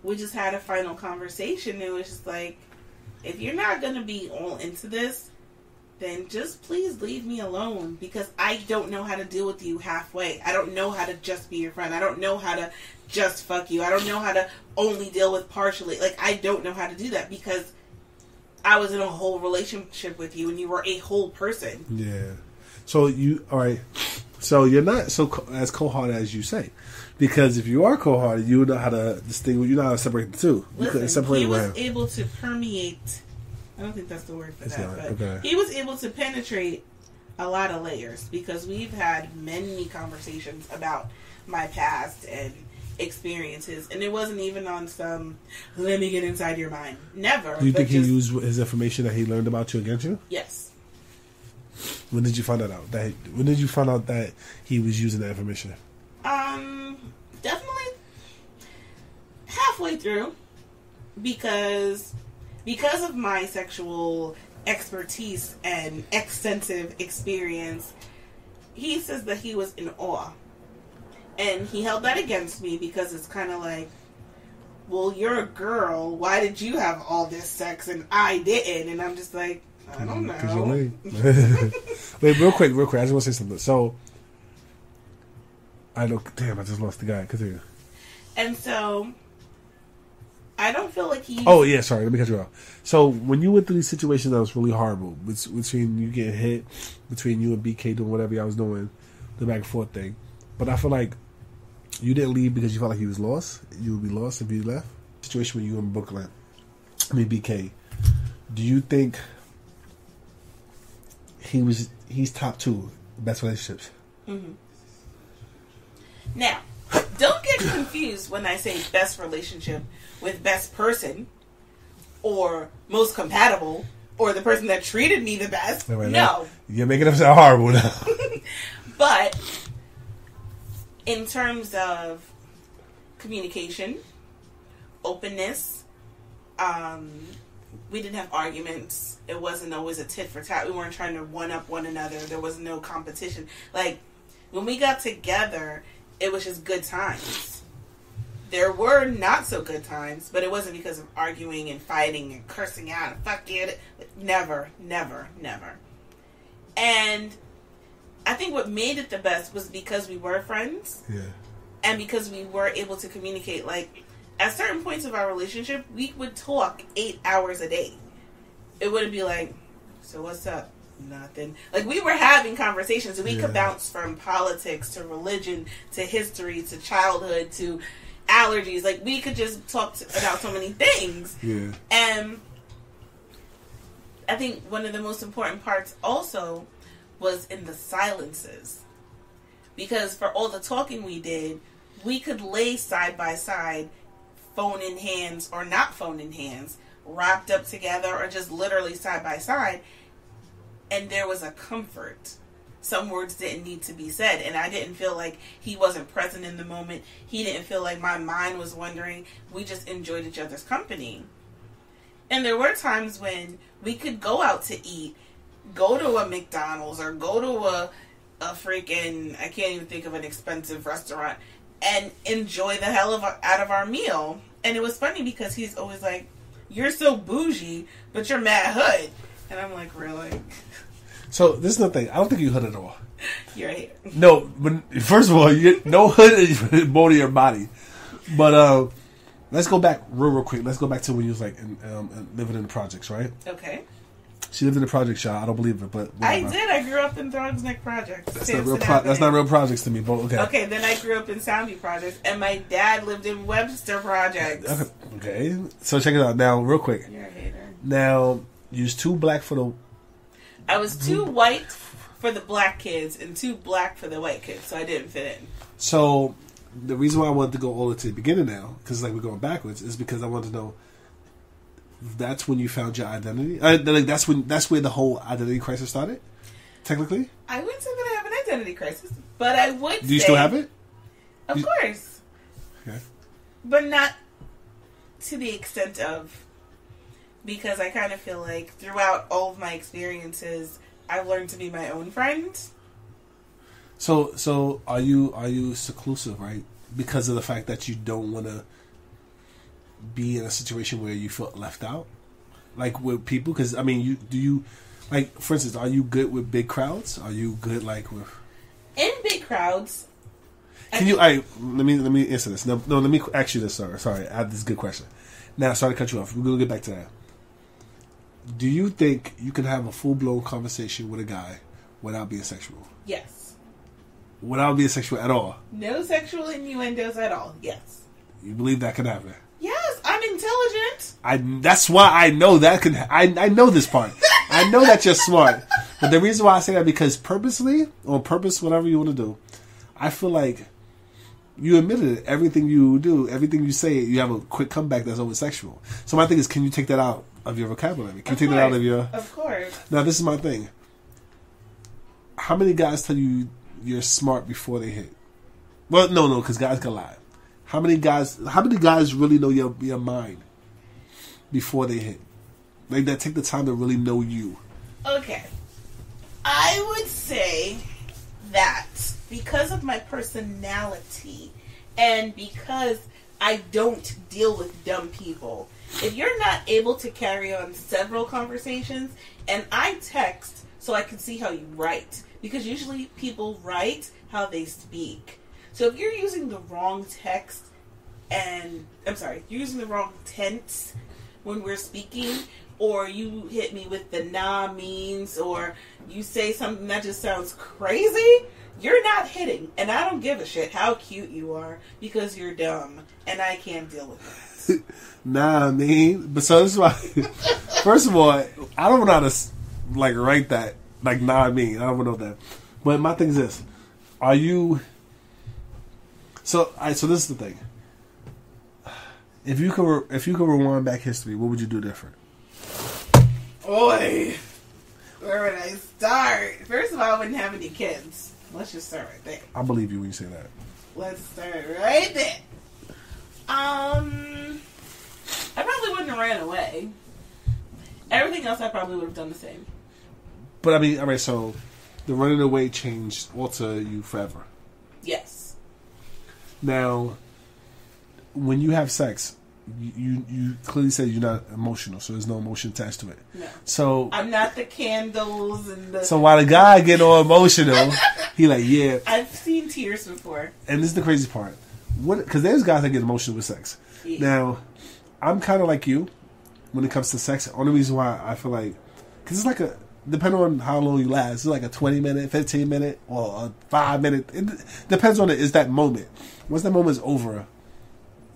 we just had a final conversation. It was just like, if you're not going to be all into this, then just please leave me alone, because I don't know how to deal with you halfway. I don't know how to just be your friend. I don't know how to just fuck you. I don't know how to only deal with partially. Like, I don't know how to do that because I was in a whole relationship with you and you were a whole person. Yeah. So all right. So you're not as cold-hearted as you say. Because if you are cold-hearted, you know how to distinguish, you know how to separate the two. You couldn't separate he was able to permeate... I don't think that's the word for that, but he was able to penetrate a lot of layers because we've had many conversations about my past, and experiences, and it wasn't even on some let me get inside your mind. Never. Do you think he used his information that he learned about you against you? Yes. When did you find that out? When did you find out that he was using that information? Definitely halfway through, because of my sexual expertise and extensive experience, he says that he was in awe. And he held that against me because it's kind of like, well, you're a girl. Why did you have all this sex and I didn't? And I'm just like, I don't know. Because you're late. Wait, real quick. I just want to say something. So, I just lost the guy. Continue. And so, I don't feel like he... Oh, yeah, sorry. Let me cut you off. So, when you went through these situations that was really horrible, between you getting hit, between you and BK doing whatever y'all was doing, the back and forth thing, but I feel like you didn't leave because you felt like he was lost. You would be lost if you left. Situation with you in Brooklyn. BK. Do you think he's top 2 best relationships? Mm-hmm. Now, don't get confused when I say best relationship with best person or most compatible or the person that treated me the best. Wait, no. You're making it sound horrible now. But in terms of communication, openness, we didn't have arguments. It wasn't always a tit for tat. We weren't trying to one up one another. There was no competition. Like, when we got together, it was just good times. There were not so good times, but it wasn't because of arguing and fighting and cursing out and fuck you. Never, never, never. And I think what made it the best was because we were friends. Yeah. And because we were able to communicate. Like, at certain points of our relationship, we would talk 8 hours a day. It wouldn't be like, so what's up? Nothing. Like, we were having conversations, and we could bounce from politics to religion to history to childhood to allergies. Like, we could just talk about so many things. Yeah. And I think one of the most important parts also was in the silences. Because for all the talking we did, we could lay side by side, phone in hands or not phone in hands, wrapped up together or just literally side by side, and there was a comfort. Some words didn't need to be said, and I didn't feel like he wasn't present in the moment. He didn't feel like my mind was wandering. We just enjoyed each other's company. And there were times when we could go out to eat, go to a McDonald's or go to a freaking, I can't even think of an expensive restaurant, and enjoy the hell out of our meal. And it was funny because he's always like, you're so bougie, but you're mad hood. And I'm like, really? So, this is the thing. I don't think you hood at all. You're a hater. No, but first of all, no hood is more to your body. But let's go back real quick. Let's go back to when you was like living in the projects, right? Okay. She lived in the projects, y'all. I don't believe it, but whatever. I did. I grew up in Throgs Neck Projects. That's not real projects to me, but okay. Okay, then I grew up in Soundview Projects, and my dad lived in Webster Projects. Okay. So check it out now, real quick. You're a hater. Now, you was too black for the... I was too white for the black kids and too black for the white kids, so I didn't fit in. So, the reason why I wanted to go all the way to the beginning now, because like we're going backwards, is because I wanted to know, that's when you found your identity? That's where the whole identity crisis started, technically? I wouldn't say that I have an identity crisis, but I would say... Do you still have it? Of course. Okay. But not to the extent of... Because I kind of feel like throughout all of my experiences, I've learned to be my own friend. So are you seclusive, right? Because of the fact that you don't want to be in a situation where you feel left out, like with people. Because I mean, like, for instance, are you good with big crowds? Are you good like with in big crowds? Let me answer this. No, let me ask you this. Sorry, I have this good question. Now, sorry to cut you off. We're gonna get back to that. Do you think you can have a full-blown conversation with a guy without being sexual? Yes. Without being sexual at all? No sexual innuendos at all. Yes. You believe that can happen? Yes, I'm intelligent. That's why I know that can. I know this part. I know that you're smart. But the reason why I say that, because purposely, on purpose, whatever you want to do, I feel like You admitted it. Everything you do, everything you say, you have a quick comeback that's always sexual. So my thing is, can you take that out of your vocabulary? Can you take that out of your... Of course. Now, this is my thing. How many guys tell you you're smart before they hit? Well, no, because guys can lie. How many guys really know your mind before they hit? Like, that take the time to really know you. Okay. I would say that because of my personality and because I don't deal with dumb people, if you're not able to carry on several conversations, and I text so I can see how you write, because usually people write how they speak. So if you're using the wrong text you're using the wrong tense when we're speaking, or you hit me with the nah means, or you say something that just sounds crazy, you're not hitting. And I don't give a shit how cute you are, because you're dumb, and I can't deal with it. Nah, I mean, but so this is why. First of all, I don't know how to write that. Like, nah, I mean, I don't know that. But my thing is this: are you? So this is the thing. If you could rewind back history, what would you do different? Oi, where would I start? First of all, I wouldn't have any kids. Let's just start right there. I believe you when you say that. Let's start right there. I probably wouldn't have ran away. Everything else I probably would have done the same. But I mean, alright, so the running away alter you forever. Yes. Now, when you have sex, you clearly said you're not emotional, so there's no emotion attached to it. No. So I'm not the candles and the... So while the guy get all emotional, he like, yeah. I've seen tears before. And this is the crazy part. Because there's guys that get emotional with sex. Yeah. Now, I'm kind of like you when it comes to sex. The only reason why I feel like... Because it's like depending on how long you last, it's like a 20-minute, 15-minute, or a 5-minute. It depends on is that moment. Once that moment's over,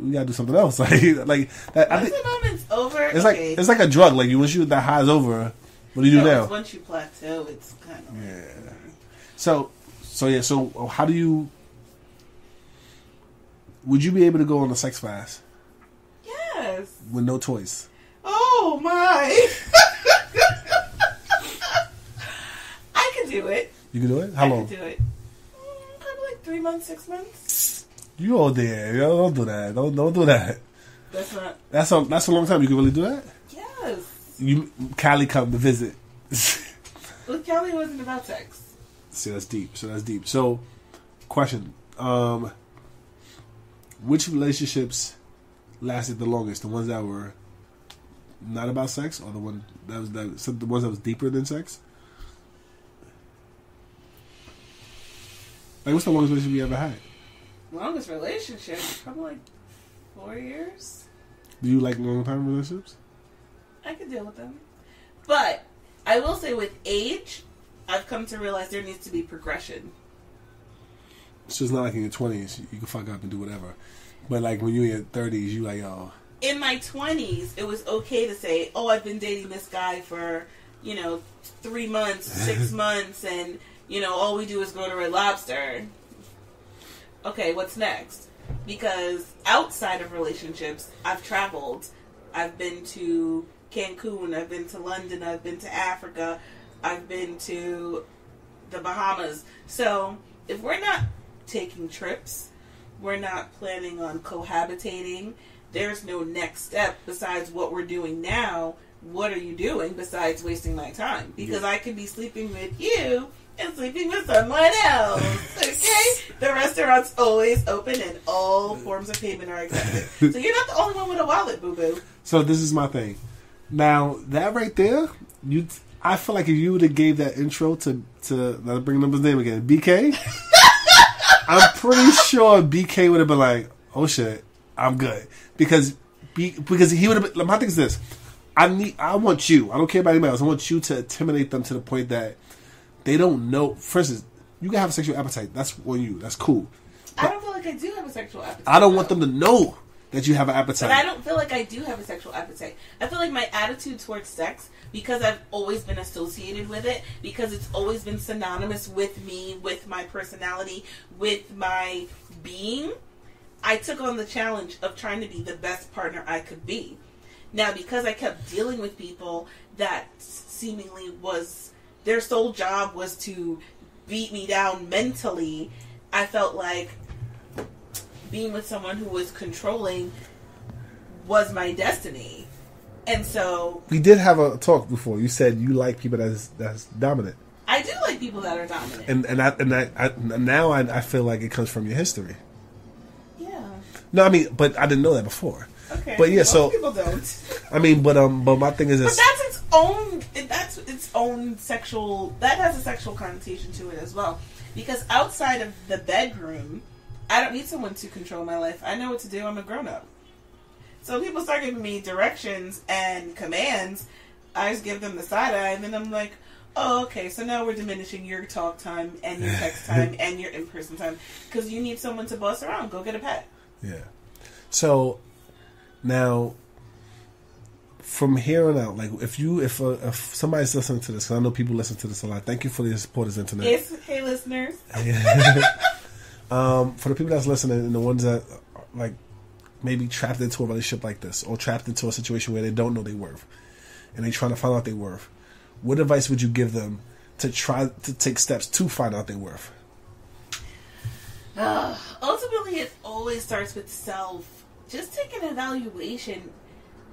we gotta do something else. Like that. Once the moment's over, it's like a drug. Like once that high's over, what do you do now? Once you plateau, it's kind of yeah. So how do you? Would you be able to go on a sex fast? Yes. With no toys. Oh my! I could do it. You can do it. How long? I could do it. Probably like 3 months, 6 months. You all there? Don't do that. Don't do that. That's not. That's a long time. You can really do that. Yes. Callie come to visit. Well, Callie wasn't about sex. See, that's deep. So, question: which relationships lasted the longest? The ones that were not about sex, or the ones that was deeper than sex? Like, what's the longest relationship you ever had? Longest relationship? Probably like 4 years. Do you like long-term relationships? I can deal with them. But I will say with age, I've come to realize there needs to be progression. So it's not like in your 20s, you can fuck up and do whatever. But like when you're in your 30s, you like, oh. In my 20s, it was okay to say, oh, I've been dating this guy for, 3 months, 6 months, and, all we do is go to Red Lobster. Okay, what's next? Because outside of relationships, I've traveled. I've been to Cancun, I've been to London, I've been to Africa, I've been to the Bahamas. So, if we're not taking trips, we're not planning on cohabitating, there's no next step besides what we're doing now. What are you doing besides wasting my time? Because I could be sleeping with you and sleeping with someone else. Okay? The restaurant's always open and all forms of payment are accepted. So you're not the only one with a wallet, boo-boo. So this is my thing. Now, that right there, I feel like if you would have gave that intro to let's bring up his name again, BK, I'm pretty sure BK would have been like, oh shit, I'm good. Because he would have been, my thing is this, I want you, I don't care about anybody else, I want you to intimidate them to the point that they don't know. For instance, you can have a sexual appetite. That's on you. That's cool. But I don't feel like I do have a sexual appetite. I don't want them to know that you have an appetite. But I don't feel like I do have a sexual appetite. I feel like my attitude towards sex, because I've always been associated with it, because it's always been synonymous with me, with my personality, with my being, I took on the challenge of trying to be the best partner I could be. Now, because I kept dealing with people that seemingly was their sole job was to beat me down mentally, I felt like being with someone who was controlling was my destiny. And so we did have a talk before. You said you like people that's dominant. I do like people that are dominant. And now I feel like it comes from your history. Yeah. No, I mean, but I didn't know that before. Okay. But yeah, most so people don't. I mean, but my thing is this. But that's its own. That's its own sexual. That has a sexual connotation to it as well. Because outside of the bedroom, I don't need someone to control my life. I know what to do. I'm a grown up. So people start giving me directions and commands. I just give them the side eye, and then I'm like, oh, okay. So now we're diminishing your talk time and your text time and your in person time because you need someone to boss around. Go get a pet. Yeah. So now, from here on out, like if somebody's listening to this, 'cause I know people listen to this a lot. Thank you for your support of internet. Yes, hey listeners. For the people that's listening and the ones that like maybe trapped into a relationship like this or trapped into a situation where they don't know their worth and they trying to find out their worth, what advice would you give them to try to take steps to find out their worth? Ultimately, it always starts with self. Just take an evaluation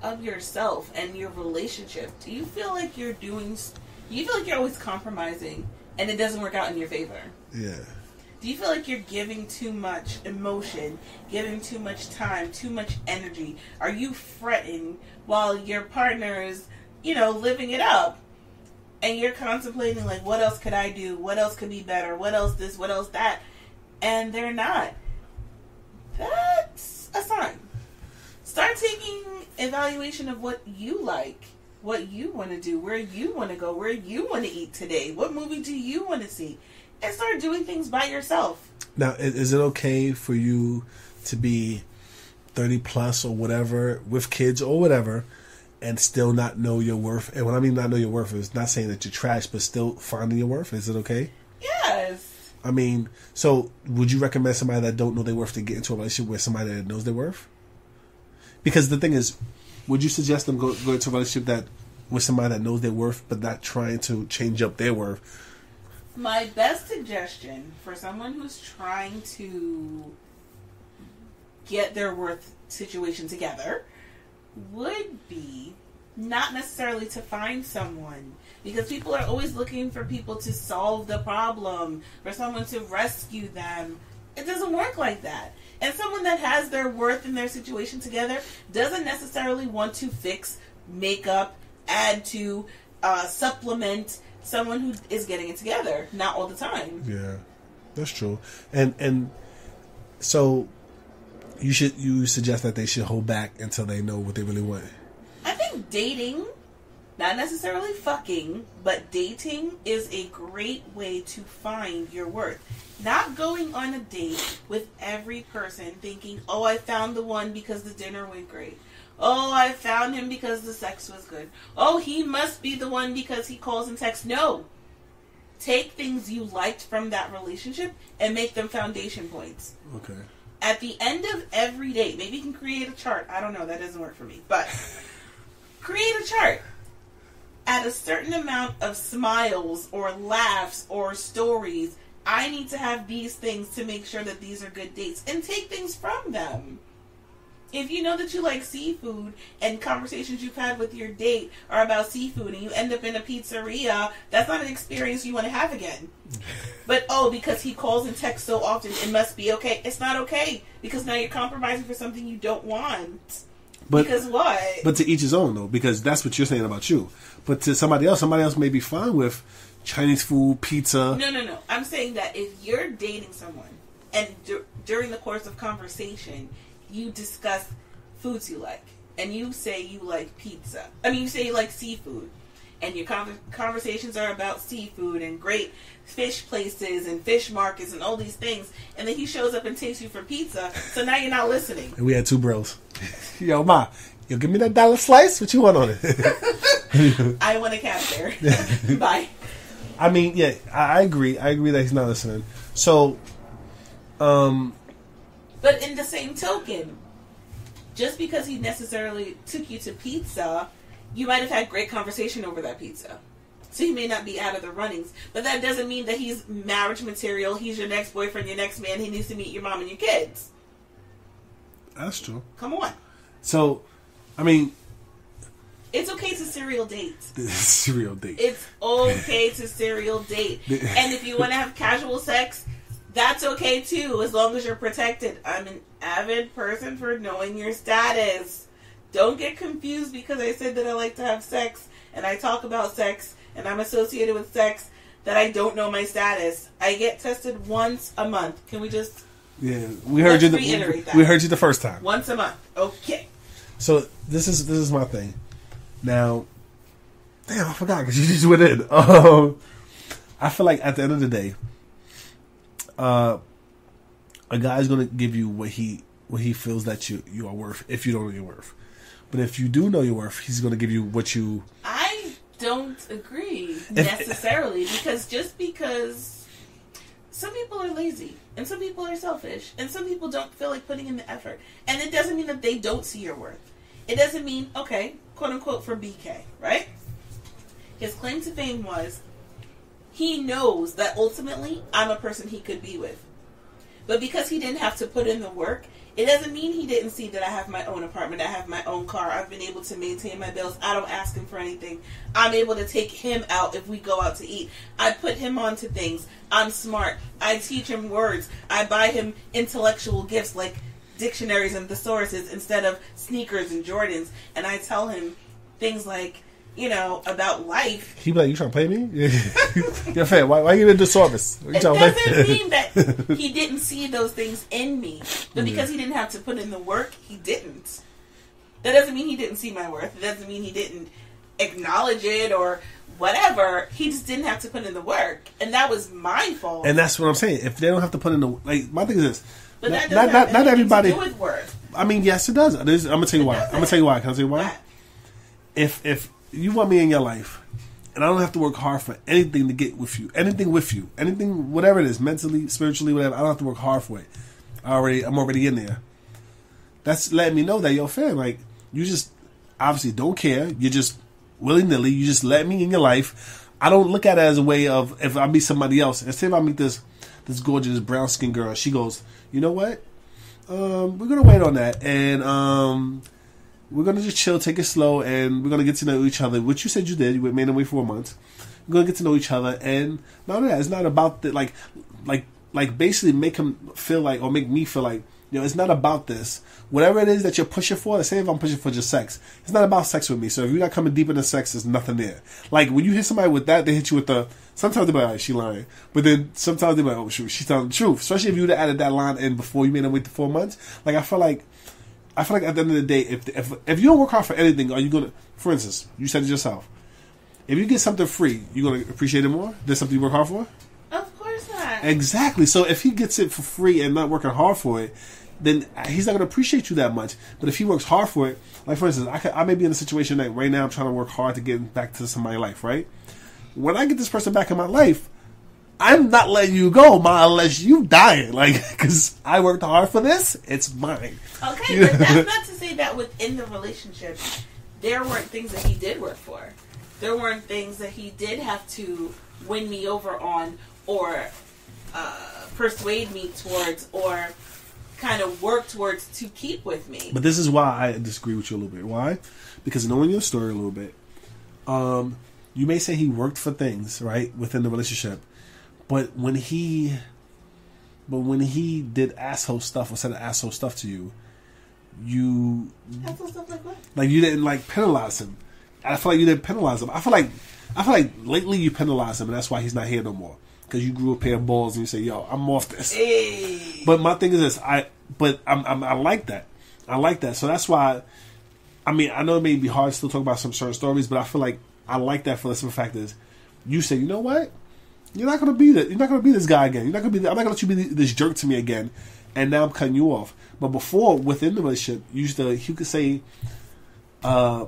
of yourself and your relationship. Do you feel like you're always compromising and it doesn't work out in your favor? Yeah. Do you feel like you're giving too much emotion, giving too much time, too much energy? Are you fretting while your partner is, living it up? And you're contemplating, like, what else could I do? What else could be better? What else this? What else that? And they're not. That's a sign. Start taking evaluation of what you like, what you want to do, where you want to go, where you want to eat today, what movie do you want to see, and start doing things by yourself. Now, is it okay for you to be 30 plus or whatever with kids or whatever and still not know your worth? And when I mean not know your worth, is not saying that you're trash, but still finding your worth. Is it okay? Yes. I mean, so would you recommend somebody that don't know their worth to get into a relationship with somebody that knows their worth? Because the thing is, would you suggest them go into a relationship that with somebody that knows their worth but not trying to change up their worth? My best suggestion for someone who's trying to get their worth situation together would be not necessarily to find someone, because people are always looking for people to solve the problem, for someone to rescue them. It doesn't work like that. And someone that has their worth and their situation together doesn't necessarily want to fix, make up, add to, supplement someone who is getting it together. Not all the time. Yeah, that's true. And so you suggest that they should hold back until they know what they really want. I think dating, not necessarily fucking, but dating is a great way to find your worth. Not going on a date with every person thinking, oh, I found the one because the dinner went great. Oh, I found him because the sex was good. Oh, he must be the one because he calls and texts. No. Take things you liked from that relationship and make them foundation points. Okay. At the end of every date, maybe you can create a chart. I don't know. That doesn't work for me. But create a chart. At a certain amount of smiles or laughs or stories, I need to have these things to make sure that these are good dates. And take things from them. If you know that you like seafood and conversations you've had with your date are about seafood and you end up in a pizzeria, that's not an experience you want to have again. But, because he calls and texts so often, it must be okay. It's not okay, because now you're compromising for something you don't want. Because what? But to each his own, though, because that's what you're saying about you. But to somebody else may be fine with Chinese food, pizza. No. I'm saying that if you're dating someone and during the course of conversation, you discuss foods you like, and you say you like pizza. You say you like seafood, and your conversations are about seafood and great fish places and fish markets and all these things, and then he shows up and takes you for pizza, so now you're not listening. And we had two bros. Yo, Ma, you give me that dollar slice? What you want on it? I want a cat there. Bye. I agree. I agree that he's not listening. So, But in the same token, just because he necessarily took you to pizza, you might have had great conversation over that pizza. So he may not be out of the runnings. But that doesn't mean that he's marriage material. He's your next boyfriend, your next man. He needs to meet your mom and your kids. That's true. Come on. So, I mean... It's okay to serial date. Serial date. It's okay to serial date. And if you want to have casual sex, that's okay too, as long as you're protected. I'm an avid person for knowing your status. Don't get confused because I said that I like to have sex, and I talk about sex, and I'm associated with sex, that I don't know my status. I get tested once a month. Can we just... Yeah, we heard you. We heard you the first time. Once a month. Okay. So this is my thing. Now, damn, I forgot because you just went in. I feel like at the end of the day, a guy's gonna give you what he feels that you are worth. If you don't know your worth, but if you do know your worth, he's gonna give you what you. I don't agree necessarily because just because some people are lazy and some people are selfish and some people don't feel like putting in the effort, and it doesn't mean that they don't see your worth. It doesn't mean, okay, quote unquote, for BK, right? His claim to fame was he knows that ultimately I'm a person he could be with. But because he didn't have to put in the work, it doesn't mean he didn't see that I have my own apartment, I have my own car, I've been able to maintain my bills, I don't ask him for anything. I'm able to take him out if we go out to eat. I put him onto things. I'm smart. I teach him words. I buy him intellectual gifts like dictionaries and thesauruses instead of sneakers and Jordans, and I tell him things like, you know, about life. He be like, you trying to play me? Yeah, fan. Why you in the service? It doesn't mean that he didn't see those things in me, but because he didn't have to put in the work, he didn't. That doesn't mean he didn't see my worth. It doesn't mean he didn't acknowledge it or whatever. He just didn't have to put in the work, and that was my fault. And that's what I'm saying. If they don't have to put in the my thing is this. But that doesn't have not everybody. to do with worth. I mean, yes, it does. I'm gonna tell you why. I'm gonna tell you why. Can I tell you why? If you want me in your life, and I don't have to work hard for anything to get with you, anything, whatever it is, mentally, spiritually, whatever, I don't have to work hard for it. I'm already in there. That's letting me know that, yo, fam, like, you just obviously don't care. You're just willy-nilly. You just let me in your life. I don't look at it as a way of, if I meet somebody else, and say if I meet this gorgeous brown-skinned girl, she goes, you know what? We're going to wait on that, and we're going to just chill, take it slow, and we're going to get to know each other, which you said you did. You made them wait 4 months. We're going to get to know each other, and not only that, it's not about the, like basically make him feel like, or make me feel like, you know, it's not about this. Whatever it is that you're pushing for, say if I'm pushing for just sex, it's not about sex with me. So if you're not coming deep into sex, there's nothing there. Like, when you hit somebody with that, they hit you with the, sometimes they're like, oh, she lying. But then sometimes they're like, oh, shoot, she's telling the truth. Especially if you would have added that line in before you made them wait the 4 months. Like, I feel like at the end of the day, if you don't work hard for anything, are you going to, for instance, you said it yourself, if you get something free, you're going to appreciate it more than something you work hard for? Of course not. Exactly. So if he gets it for free and not working hard for it, then he's not going to appreciate you that much. But if he works hard for it, like for instance, I may be in a situation that right now I'm trying to work hard to get back to somebody's life, right? When I get this person back in my life, I'm not letting you go, unless you dying. Like, because I worked hard for this, it's mine. Okay, but that's not to say that within the relationship, there weren't things that he did work for. There weren't things that he did have to win me over on or persuade me towards or kind of work towards to keep with me. But this is why I disagree with you a little bit. Why? Because knowing your story a little bit, you may say he worked for things, right, within the relationship, but when he did asshole stuff or said asshole stuff to you, asshole stuff like what? Like you didn't like penalize him. I feel like you didn't penalize him. I feel like lately you penalized him, and that's why he's not here no more. Because you grew a pair of balls and you say, "Yo, I'm off this." Hey. But my thing is this: I like that. I like that. So that's why. I mean, I know it may be hard to still talk about some certain stories, but I feel like I like that for the simple fact is, you say, you know what? You're not gonna be that. You're not gonna be this guy again. You're not gonna be. I'm not gonna let you be this jerk to me again. And now I'm cutting you off. But before, within the relationship, you could say, I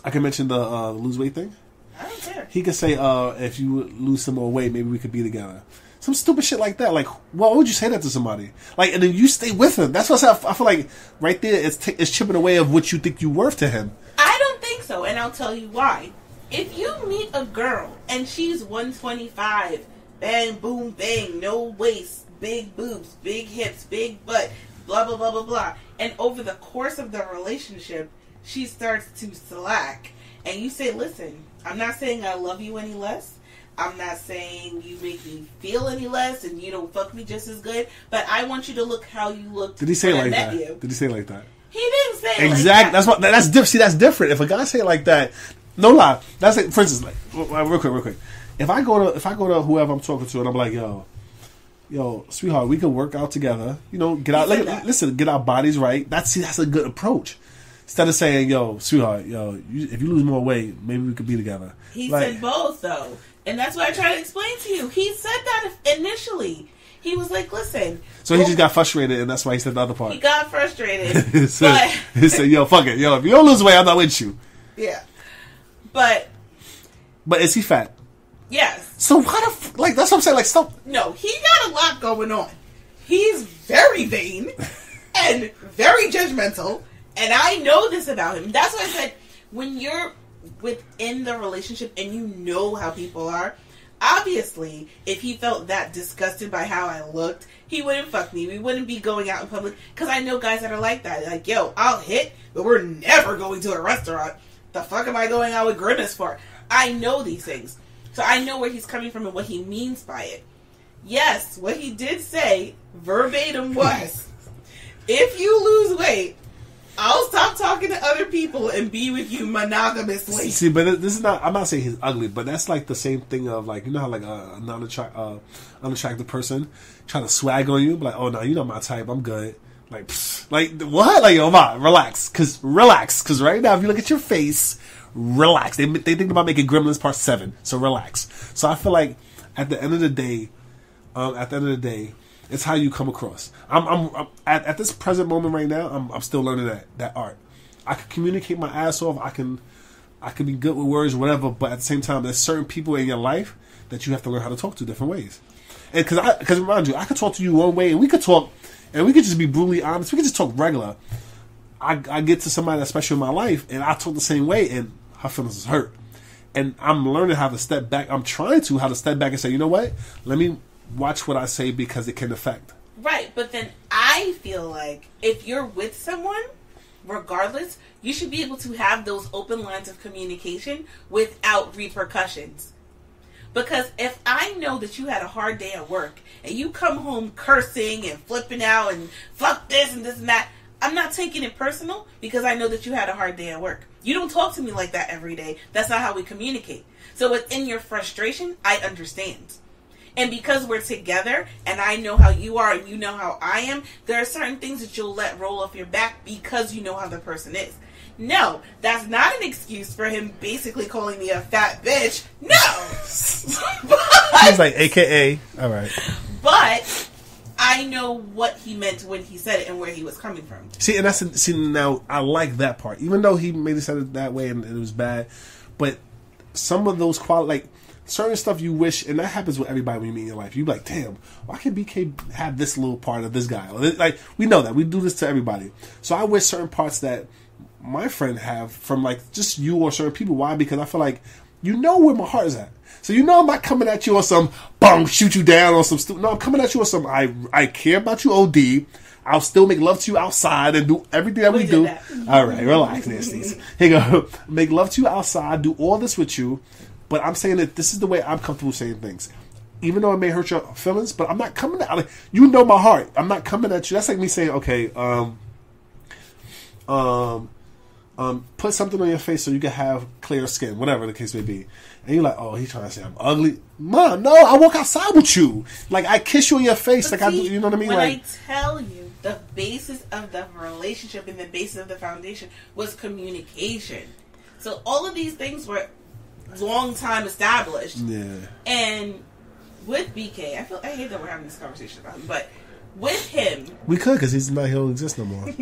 can mention the lose weight thing. I don't care. He could say, if you lose some more weight, maybe we could be together. Some stupid shit like that. Like, why would you say that to somebody? Like, and then you stay with him. That's what I feel like right there. It's chipping away of what you think you worth to him. I don't think so, and I'll tell you why. If you meet a girl and she's 125, bang, boom, bang, no waist, big boobs, big hips, big butt, blah, blah, blah, blah, blah, and over the course of the relationship, she starts to slack, and you say, listen, I'm not saying I love you any less. I'm not saying you make me feel any less and you don't fuck me just as good, but I want you to look how you looked. Did he say it like that? You. Did he say it like that? He didn't say it exactly. Like that. That's different. See, that's different. If a guy say it like that, no lie. That's like, for instance, like real quick. If I go to whoever I'm talking to and I'm like, yo, sweetheart, we can work out together. You know, get out. Listen, get our bodies right. That's a good approach. Instead of saying, yo, sweetheart, if you lose more weight, maybe we could be together. He said both though. And that's what I try to explain to you. He said that initially. He was like, listen. So he just got frustrated, and that's why he said the other part. He got frustrated. He said, yo, fuck it. Yo, if you don't lose weight, I'm not with you. Yeah. But is he fat? Yes. So why that's what I'm saying, like, stop. No, he got a lot going on. He's very vain and very judgmental, and I know this about him. That's why I said, when you're within the relationship and you know how people are, obviously if he felt that disgusted by how I looked, he wouldn't fuck me. We wouldn't be going out in public, because I know guys that are like that, like, yo, I'll hit, but we're never going to a restaurant. The fuck am I going out with Grimace for? I know these things, so I know where he's coming from and what he means by it. Yes, what he did say verbatim was, if you lose weight, I'll stop talking to other people and be with you monogamously. See, but this is not. I'm not saying he's ugly, but that's like the same thing of, like, you know how like an unattractive person trying to swag on you, like, oh no, you're not my type. I'm good. Like what? Like, yo, ma, relax, cause right now, if you look at your face, relax. They think about making Gremlins Part 7, so relax. So I feel like at the end of the day, it's how you come across. I'm at this present moment right now. I'm still learning that art. I can communicate my ass off. I can be good with words, whatever. But at the same time, there's certain people in your life that you have to learn how to talk to different ways. And because mind you, I could talk to you one way, and we could talk, and we could just be brutally honest. We could just talk regular. I get to somebody that's special in my life, and I talk the same way, and her feelings is hurt. And I'm learning how to step back. I'm trying to how to step back and say, you know what? Let me watch what I say, because it can affect. Right, but then I feel like if you're with someone, regardless, you should be able to have those open lines of communication without repercussions. Because if I know that you had a hard day at work and you come home cursing and flipping out and fuck this and that, I'm not taking it personal, because I know that you had a hard day at work. You don't talk to me like that every day. That's not how we communicate. So within your frustration, I understand. And because we're together and I know how you are and you know how I am, there are certain things that you'll let roll off your back because you know how the person is. No, that's not an excuse for him basically calling me a fat bitch. No! He's like, AKA. All right. But I know what he meant when he said it and where he was coming from. See, and now I like that part. Even though he maybe said it that way and it was bad, but some of those like, certain stuff you wish, and that happens with everybody when you meet in your life. You be like, damn, why can't BK have this little part of this guy? Like, we know that. We do this to everybody. So I wish certain parts that my friend have from, like, just you or certain people. Why? Because I feel like you know where my heart is at. So you know I'm not coming at you on some, boom, shoot you down on some stupid. No, I'm coming at you on some, I care about you OD. I'll still make love to you outside and do everything that we do. All right, relax, nasties. Here you go. Make love to you outside, do all this with you. But I'm saying that this is the way I'm comfortable saying things. Even though it may hurt your feelings, but I'm not coming at, like, you know my heart. I'm not coming at you. That's like me saying, okay, put something on your face so you can have clear skin, whatever the case may be. And you're like, oh, he's trying to say I'm ugly. Mom, no, I walk outside with you. Like, I kiss you on your face. But like, see, I do, you know what I mean? When like, I tell you, the basis of the relationship and the basis of the foundation was communication. So all of these things were long time established. Yeah. And with BK, I hate that we're having this conversation about him, but with him, we could, because he's not, he'll exist no more.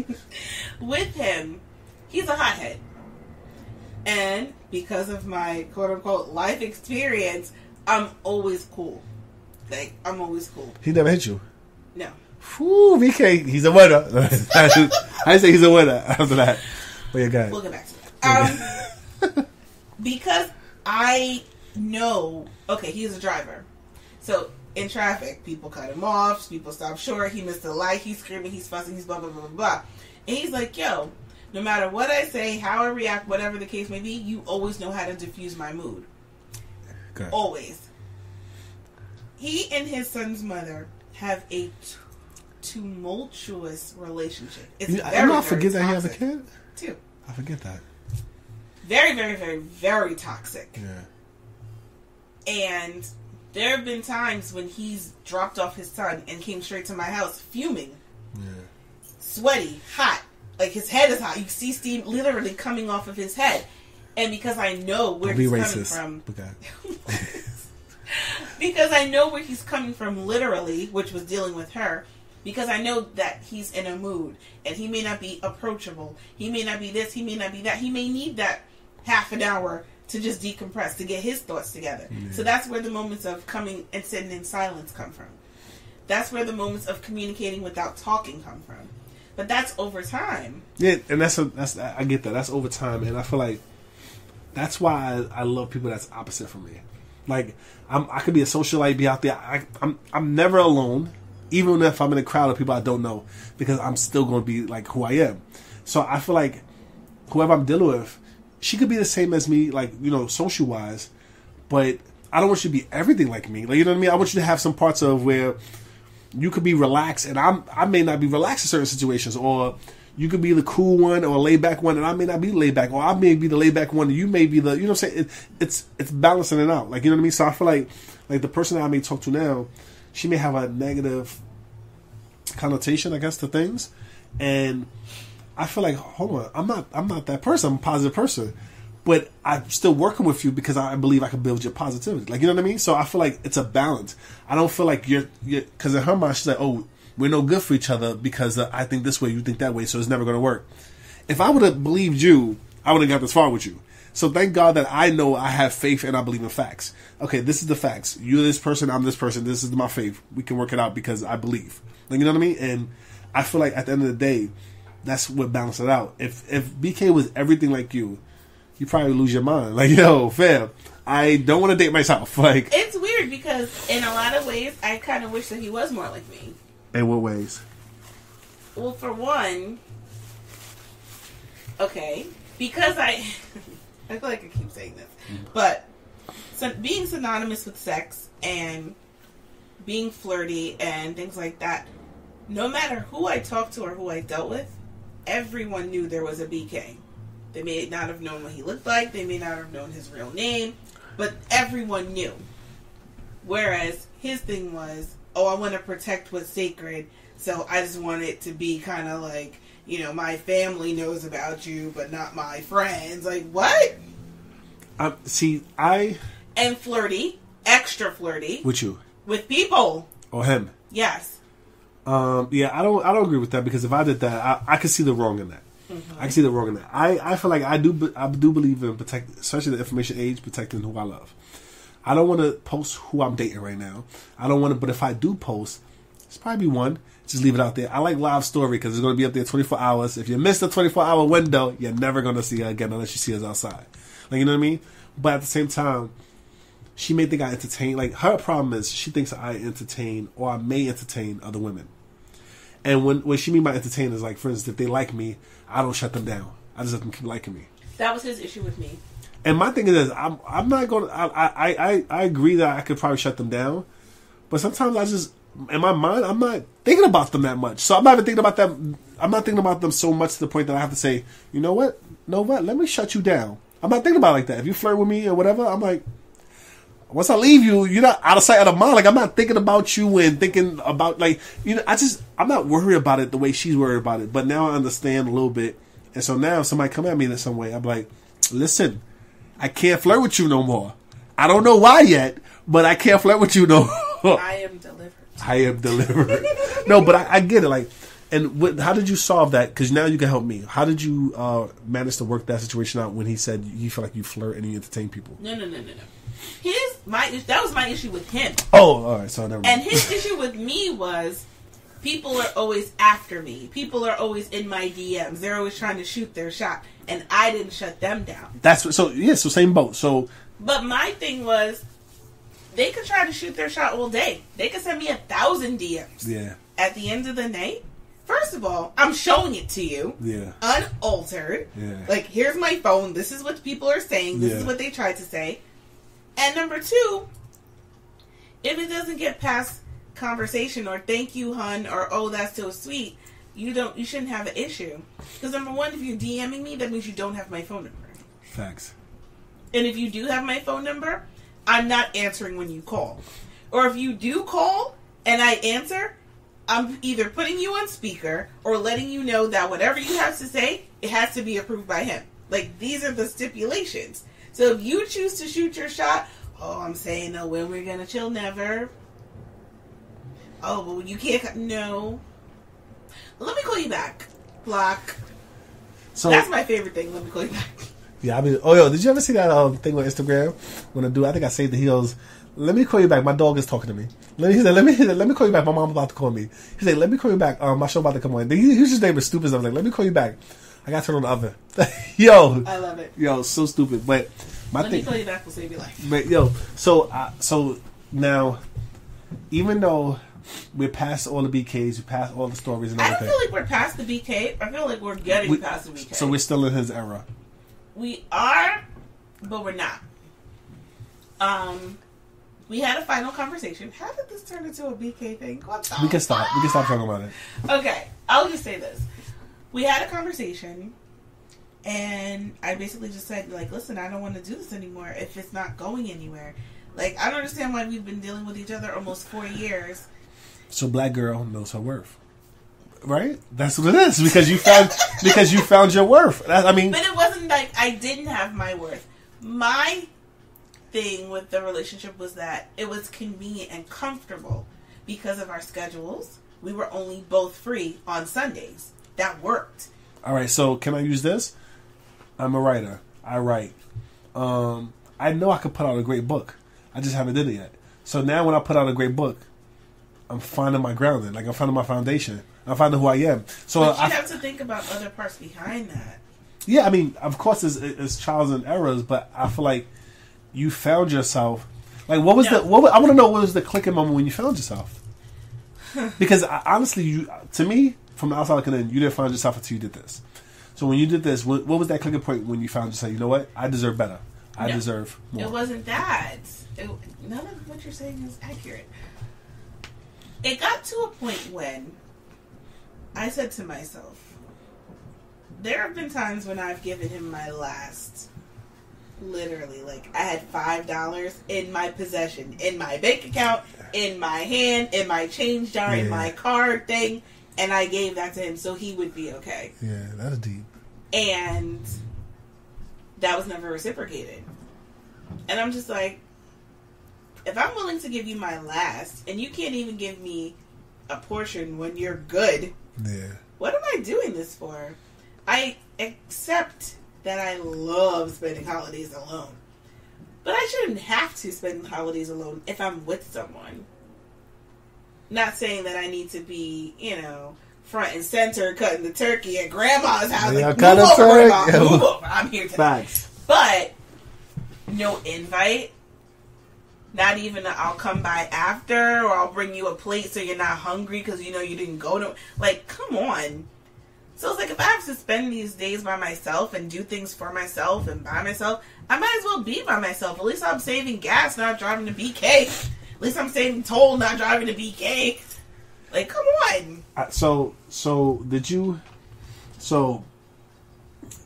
With him, he's a hothead, and because of my quote unquote life experience, I'm always cool. Like, I'm always cool. He never hit you? No. Whew, VK, he's a winner. I say he's a winner after that. But yeah, go ahead. We'll get back to that. Because I know, okay, he's a driver. So, in traffic, people cut him off, people stop short, he missed a light, he's screaming, he's fussing, he's blah, blah, blah, blah, blah. And he's like, yo, no matter what I say, how I react, whatever the case may be, you always know how to diffuse my mood. Okay. Always. He and his son's mother have a tumultuous relationship. It's I know I forget that he has a kid? Too. I forget that. Very, very, very, very toxic. Yeah. And there have been times when he's dropped off his son and came straight to my house fuming. Yeah. Sweaty, hot. Like, his head is hot. You see steam literally coming off of his head. And because I know where he's coming from... Okay. Because I know where he's coming from literally, which was dealing with her, because I know that he's in a mood, and he may not be approachable. He may not be this, he may not be that. He may need that half an hour to just decompress, to get his thoughts together. Yeah. So that's where the moments of coming and sitting in silence come from. That's where the moments of communicating without talking come from. But that's over time. Yeah, and that's I get that. That's over time, and I feel like that's why I love people that's opposite from me. Like, I could be a socialite, be out there. I'm never alone, even if I'm in a crowd of people I don't know, because I'm still going to be like who I am. So I feel like whoever I'm dealing with, she could be the same as me, like, you know, social wise, but I don't want you to be everything like me. Like, you know what I mean? I want you to have some parts of where you could be relaxed, and I may not be relaxed in certain situations, or you could be the cool one or laid back one, and I may not be laid back, or I may be the laid back one, and you may be the, you know what I'm saying? It's balancing it out. Like, you know what I mean? So I feel like the person that I may talk to now, she may have a negative connotation, I guess, to things, and I feel like, hold on, I'm not that person. I'm a positive person, but I'm still working with you because I believe I can build your positivity. Like, you know what I mean? So I feel like it's a balance. I don't feel like you're because in her mind she's like, oh, we're no good for each other because I think this way, you think that way, so it's never going to work. If I would have believed you, I would have got this far with you. So thank God that I know I have faith and I believe in facts. Okay, this is the facts. You're this person, I'm this person. This is my faith. We can work it out because I believe. Like, you know what I mean? And I feel like at the end of the day, that's what balances it out. If BK was everything like you probably lose your mind. Like, yo, fam, I don't want to date myself. Like, it's weird because in a lot of ways, I kind of wish that he was more like me. In what ways? Well, for one, okay, because I feel like I keep saying this, but being synonymous with sex and being flirty and things like that, no matter who I talked to or who I dealt with, everyone knew there was a BK. They may not have known what he looked like, they may not have known his real name, but everyone knew. Whereas his thing was, oh, I want to protect what's sacred, so I just want it to be kind of like, you know, my family knows about you, but not my friends. Like, what? And flirty, extra flirty. With you? With people. Or him? Yes. Yeah, I don't agree with that, because if I did that, I could see the wrong in that. Mm-hmm. I can see the wrong in that. I feel like I do believe in especially the information age, protecting who I love. I don't want to post who I'm dating right now. I don't want to, but if I do post, it's probably one. Just leave it out there. I like live story because it's going to be up there 24 hours. If you miss the 24-hour window, you're never going to see her again unless you see us outside. Like, you know what I mean? But at the same time, she may think I entertain. Like, her problem is she thinks I entertain or I may entertain other women. And when she mean by entertain is, like, for instance, if they like me, I don't shut them down. I just let them keep liking me. That was his issue with me. And my thing is, I'm not going to... I agree that I could probably shut them down. But sometimes I just... In my mind, I'm not thinking about them that much. So I'm not even thinking about them. I'm not thinking about them so much to the point that I have to say, you know what? Let me shut you down. I'm not thinking about it like that. If you flirt with me or whatever, I'm like... Once I leave you, you're not out of sight, out of mind. Like, I'm not thinking about you and thinking about, like... You know, I'm not worried about it the way she's worried about it. But now I understand a little bit. And so now if somebody come at me in some way, I'm like, listen... I can't flirt with you no more. I don't know why yet, but I can't flirt with you no more. I am delivered. No, but I get it. Like, and how did you solve that? Because now you can help me. How did you manage to work that situation out when he said you feel like you flirt and you entertain people? No. His that was my issue with him. Oh, all right. So never mind. And his issue with me was people are always after me. People are always in my DMs. They're always trying to shoot their shot, and I didn't shut them down. So same boat. So, but my thing was, they could try to shoot their shot all day. They could send me 1,000 DMs. Yeah. At the end of the night, first of all, I'm showing it to you. Yeah. Unaltered. Yeah. Like, here's my phone. This is what people are saying. This is what they tried to say. And number two, if it doesn't get past conversation or thank you, hun, or oh, that's so sweet, you shouldn't have an issue. Because number one, if you're DMing me, that means you don't have my phone number. Facts. And if you do have my phone number, I'm not answering when you call. Or if you do call and I answer, I'm either putting you on speaker or letting you know that whatever you have to say, it has to be approved by him. Like, these are the stipulations. So if you choose to shoot your shot, oh, I'm saying, no, when we're going to chill, never. Oh, well, you can't, no. Well, let me call you back. Block. So that's my favorite thing. Let me call you back. Yeah, did you ever see that thing on Instagram? When I think I saved the heels. Let me call you back. My dog is talking to me. He said, let me call you back. My mom's about to call me. He said, let me call you back. My show about to come on. He was just naming stupid stuff. Like, let me call you back. I got to turn on the oven. Yo. I love it. Yo, so stupid. But let me call you back will save your life. But so now, even though we're past all the BKs, we're past all the stories and everything. I don't feel like we're past the BK. I feel like we're getting past the BK. So we're still in his era. We are, but we're not. We had a final conversation. How did this turn into a BK thing? We can stop talking about it. Okay, I'll just say this. We had a conversation, and I basically just said, like, listen, I don't want to do this anymore if it's not going anywhere. Like, I don't understand why we've been dealing with each other almost 4 years. So black girl knows her worth. Right? That's what it is. Because you found your worth. But it wasn't like I didn't have my worth. My thing with the relationship was that it was convenient and comfortable because of our schedules. We were only both free on Sundays. That worked. All right, so can I use this? I'm a writer. I write. I know I could put out a great book. I just haven't did it yet. So now when I put out a great book, I'm finding my grounding. Like, I'm finding my foundation. I'm finding who I am. So but you have to think about other parts behind that. Yeah, I mean, of course, it's trials and errors, but I feel like you found yourself. Like, what was I want to know what was the clicking moment when you found yourself? Because honestly, to me, from the outside looking in, you didn't find yourself until you did this. So when you did this, what was that clicking point when you found yourself? You know what? I deserve better. I deserve more. It wasn't that. None of what you're saying is accurate. It got to a point when I said to myself, there have been times when I've given him my last. Literally, like, I had $5 in my possession, in my bank account, in my hand, in my change jar, in my card thing, and I gave that to him so he would be okay. Yeah, that's deep. And that was never reciprocated. And I'm just like, if I'm willing to give you my last, and you can't even give me a portion when you're good, what am I doing this for? I accept that I love spending holidays alone. But I shouldn't have to spend holidays alone if I'm with someone. Not saying that I need to be, front and center cutting the turkey at grandma's house. Like, move over, grandma, move over. I'm here today. Facts. But no invite. Not even I'll come by after, or I'll bring you a plate so you're not hungry because you didn't go to. Like, come on. So it's like, if I have to spend these days by myself and do things for myself and by myself, I might as well be by myself. At least I'm saving gas, not driving to BK. At least I'm saving toll, not driving to BK. Like, come on. So did you? So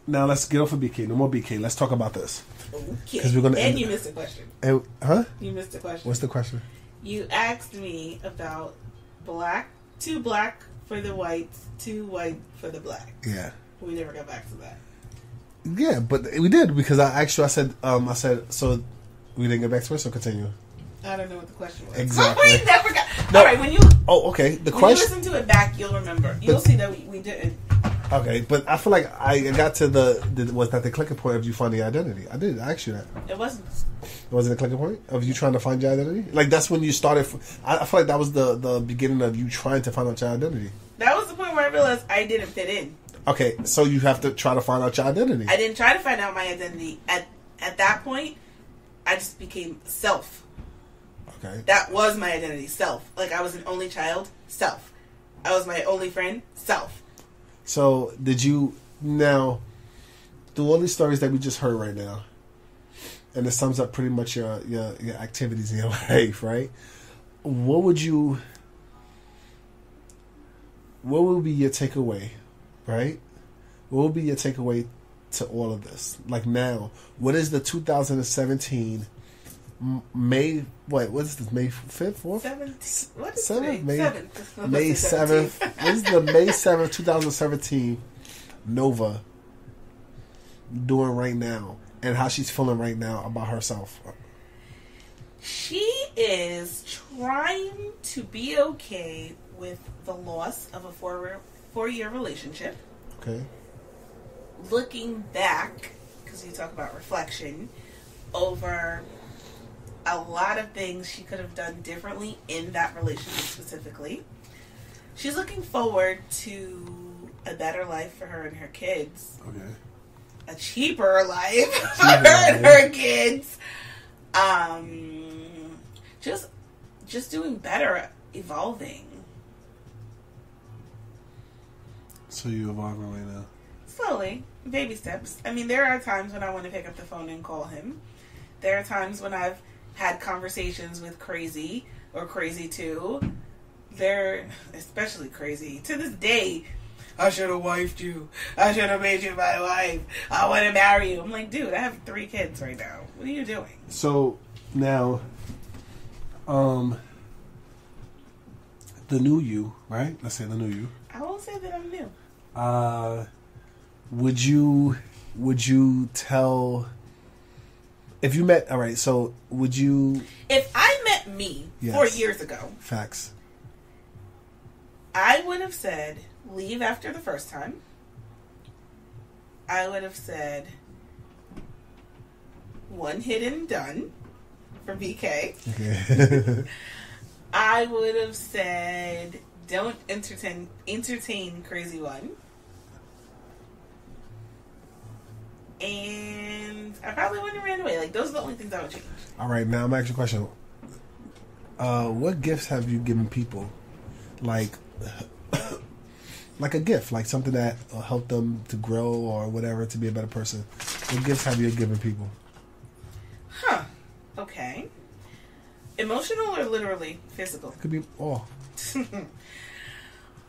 now let's get off of BK. No more BK. Let's talk about this. Okay. We're gonna you missed a question. Huh? You missed a question. What's the question? You asked me about two black for the whites, two white for the black. Yeah. We never got back to that. Yeah, but we did because I said, so we didn't get back to it, so continue. I don't know what the question was. Exactly. We never got. No. All right, when you. Oh, okay. The when question. you listen to it back, you'll remember. You'll see that we didn't. Okay, but I feel like I got to was that the clicking point of you finding identity? I did ask you that. It wasn't. Was it a clicking point of you trying to find your identity? Like, that's when you started. I feel like that was the beginning of you trying to find out your identity. That was the point where I realized I didn't fit in. Okay, so you have to try to find out your identity. I didn't try to find out my identity. At that point, I just became self. Okay. That was my identity, self. Like, I was an only child, self. I was my only friend, self. So, did you, now, through all these stories that we just heard right now, and it sums up pretty much your activities in your life, right? What would be your takeaway, right? What would be your takeaway to all of this? Like, now, what is the 2017 May, what is this, May 5th, 4th? 7th. What is 7th? May 7th. May 7th. What is the May 7th, 2017 Nova doing right now? And how she's feeling right now about herself? She is trying to be okay with the loss of a four-year relationship. Okay. Looking back, because you talk about reflection, over a lot of things she could have done differently in that relationship specifically. She's looking forward to a better life for her and her kids. Okay. A cheaper life for her and her kids. Just doing better, evolving. So you evolving right now? Slowly, baby steps. I mean, there are times when I want to pick up the phone and call him. There are times when I've had conversations with Crazy or Crazy 2. They're especially Crazy. To this day, I should have wifed you. I should have made you my wife. I want to marry you. I'm like, dude, I have 3 kids right now. What are you doing? So, now, the new you, right? Let's say the new you. I won't say that I'm new. Would you tell, if you met, all right, so would you... If I met me 4 years ago... Facts. I would have said, leave after the first time. I would have said, one hit and done for BK. Okay. I would have said, don't entertain Crazy One. And I probably wouldn't have ran away. Like, those are the only things I would change. All right, now I'm asking you a question. What gifts have you given people? Like a gift, like something that will help them to grow or whatever, to be a better person. What gifts have you given people? Huh. Okay. Emotional or literally physical? It could be all.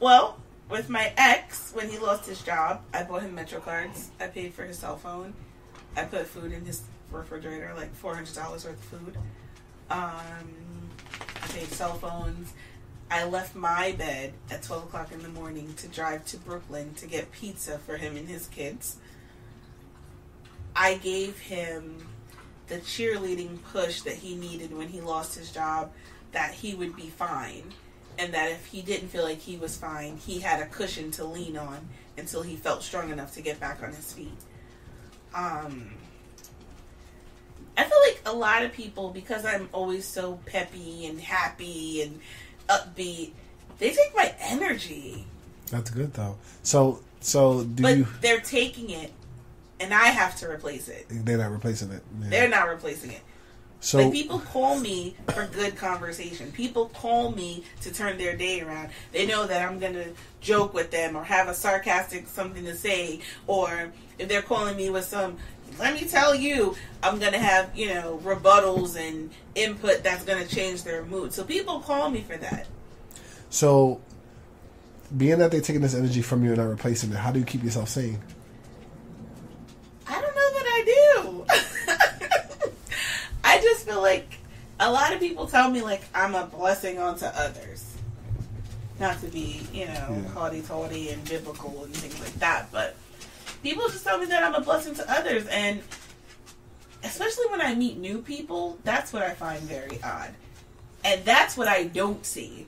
Well, with my ex, when he lost his job, I bought him Metro cards. I paid for his cell phone. I put food in his refrigerator, like $400 worth of food. I paid cell phones. I left my bed at 12 o'clock in the morning to drive to Brooklyn to get pizza for him and his kids. I gave him the cheerleading push that he needed when he lost his job, that he would be fine. And that if he didn't feel like he was fine, he had a cushion to lean on until he felt strong enough to get back on his feet. I feel like a lot of people, because I'm always so peppy and happy and upbeat, they take my energy. That's good though. So but they're taking it, and I have to replace it. They're not replacing it. Yeah. They're not replacing it. So, like, people call me for good conversation. People call me to turn their day around. They know that I'm going to joke with them or have a sarcastic something to say. Or if they're calling me with some, let me tell you, I'm going to have, rebuttals and input that's going to change their mood. So people call me for that. So, being that they're taking this energy from you and not replacing it, how do you keep yourself sane? I don't know that I do. I just feel like a lot of people tell me, like, I'm a blessing onto others. Not to be, haughty-taughty and biblical and things like that, but people just tell me that I'm a blessing to others, and especially when I meet new people, that's what I find very odd. And that's what I don't see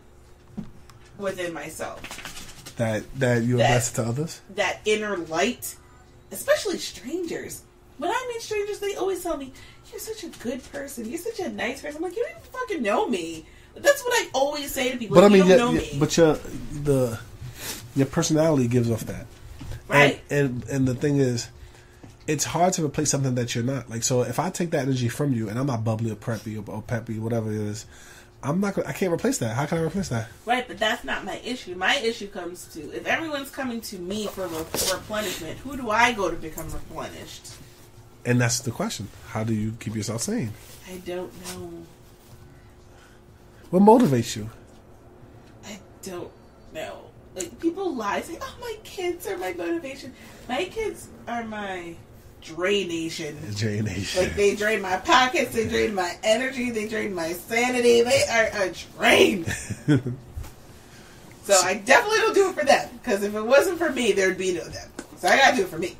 within myself. That you're a blessing to others? That inner light, especially strangers. When I meet strangers, they always tell me, "You're such a good person. You're such a nice person." I'm like, "You don't even fucking know me." But that's what I always say to people. But like, I mean, you don't know me. but your personality gives off that, Right. And the thing is, it's hard to replace something that you're not. Like, so if I take that energy from you, and I'm not bubbly or preppy or peppy, whatever it is, I can't replace that. How can I replace that? Right, but that's not my issue. My issue comes to, if everyone's coming to me for replenishment, who do I go to become replenished? And that's the question. How do you keep yourself sane? I don't know. What motivates you? I don't know. Like, people lie, say, "Oh, my kids are my motivation." My kids are my draination. Draination. Like, they drain my pockets, they drain my energy, they drain my sanity. They are a drain. So I definitely don't do it for them, because if it wasn't for me, there'd be no them. So I gotta do it for me.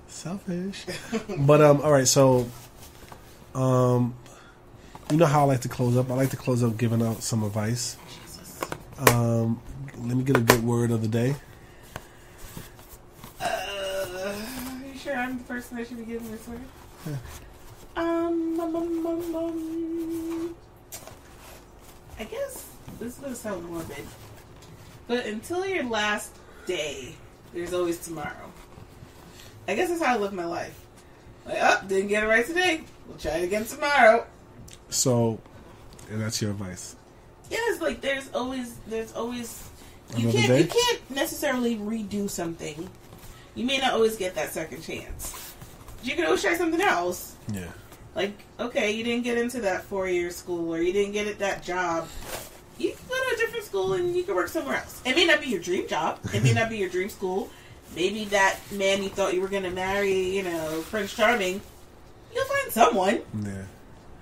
Selfish. But all right, so you know how I like to close up? I like to close up giving out some advice. Jesus. Let me get a good word of the day. Are you sure I'm the person that should be giving this word? Yeah. I guess this is gonna sound morbid, but until your last day, there's always tomorrow. I guess that's how I live my life. Like, oh, didn't get it right today. We'll try it again tomorrow. So, and that's your advice. Yeah, it's like there's always you Another day? can't necessarily redo something. You may not always get that second chance. But you can always try something else. Yeah. Like, okay, you didn't get into that 4-year school, or you didn't get at that job. You can go to a different school and you can work somewhere else. It may not be your dream job. It may not be your dream school. Maybe that man you thought you were going to marry, Prince Charming, you'll find someone. Yeah.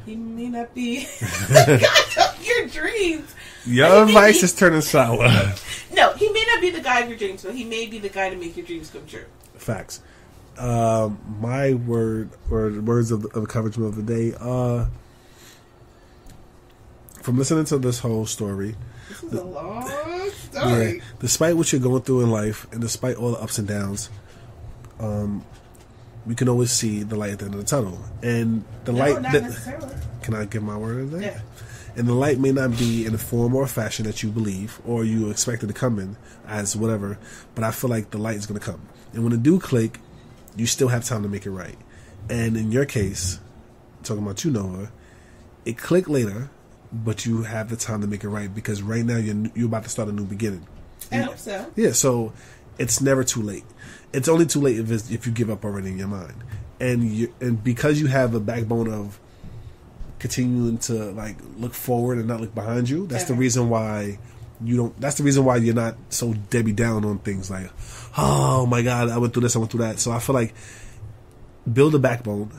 He may not be the guy of your dreams. Your advice is turning sour. No, he may not be the guy of your dreams, but he may be the guy to make your dreams come true. Facts. My word, or words of encouragement of the day, from listening to this whole story. This is a long story. Yeah, despite what you're going through in life, and despite all the ups and downs, we can always see the light at the end of the tunnel. And the light... not necessarily. Can I give my word of the day? Yeah. And the light may not be in the form or fashion that you believe or you expect it to come in as whatever, but I feel like the light is going to come. And when it do click, you still have time to make it right. And in your case, talking about you, Noah, it clicked later, but you have the time to make it right, because right now you're about to start a new beginning. I hope so. Yeah, so it's never too late. It's only too late if you give up already in your mind. And because you have a backbone of continuing to like look forward and not look behind you, that's the reason why that's the reason why you're not so Debbie down on things like, oh my God, I went through this, I went through that. So I feel like build a backbone,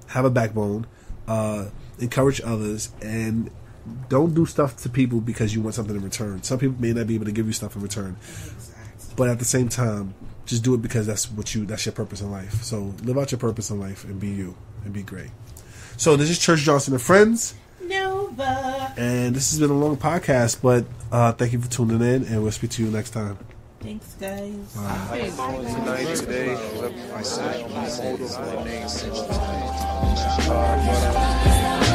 have a backbone, encourage others, and don't do stuff to people because you want something in return. Some people may not be able to give you stuff in return. Exactly. But at the same time, just do it because that's your purpose in life. So live out your purpose in life and be you and be great. So this is Church Johnson and Friends. Nova. And this has been a long podcast, but thank you for tuning in, and we'll speak to you next time. Thanks, guys. Tonight, today, I said, all those names.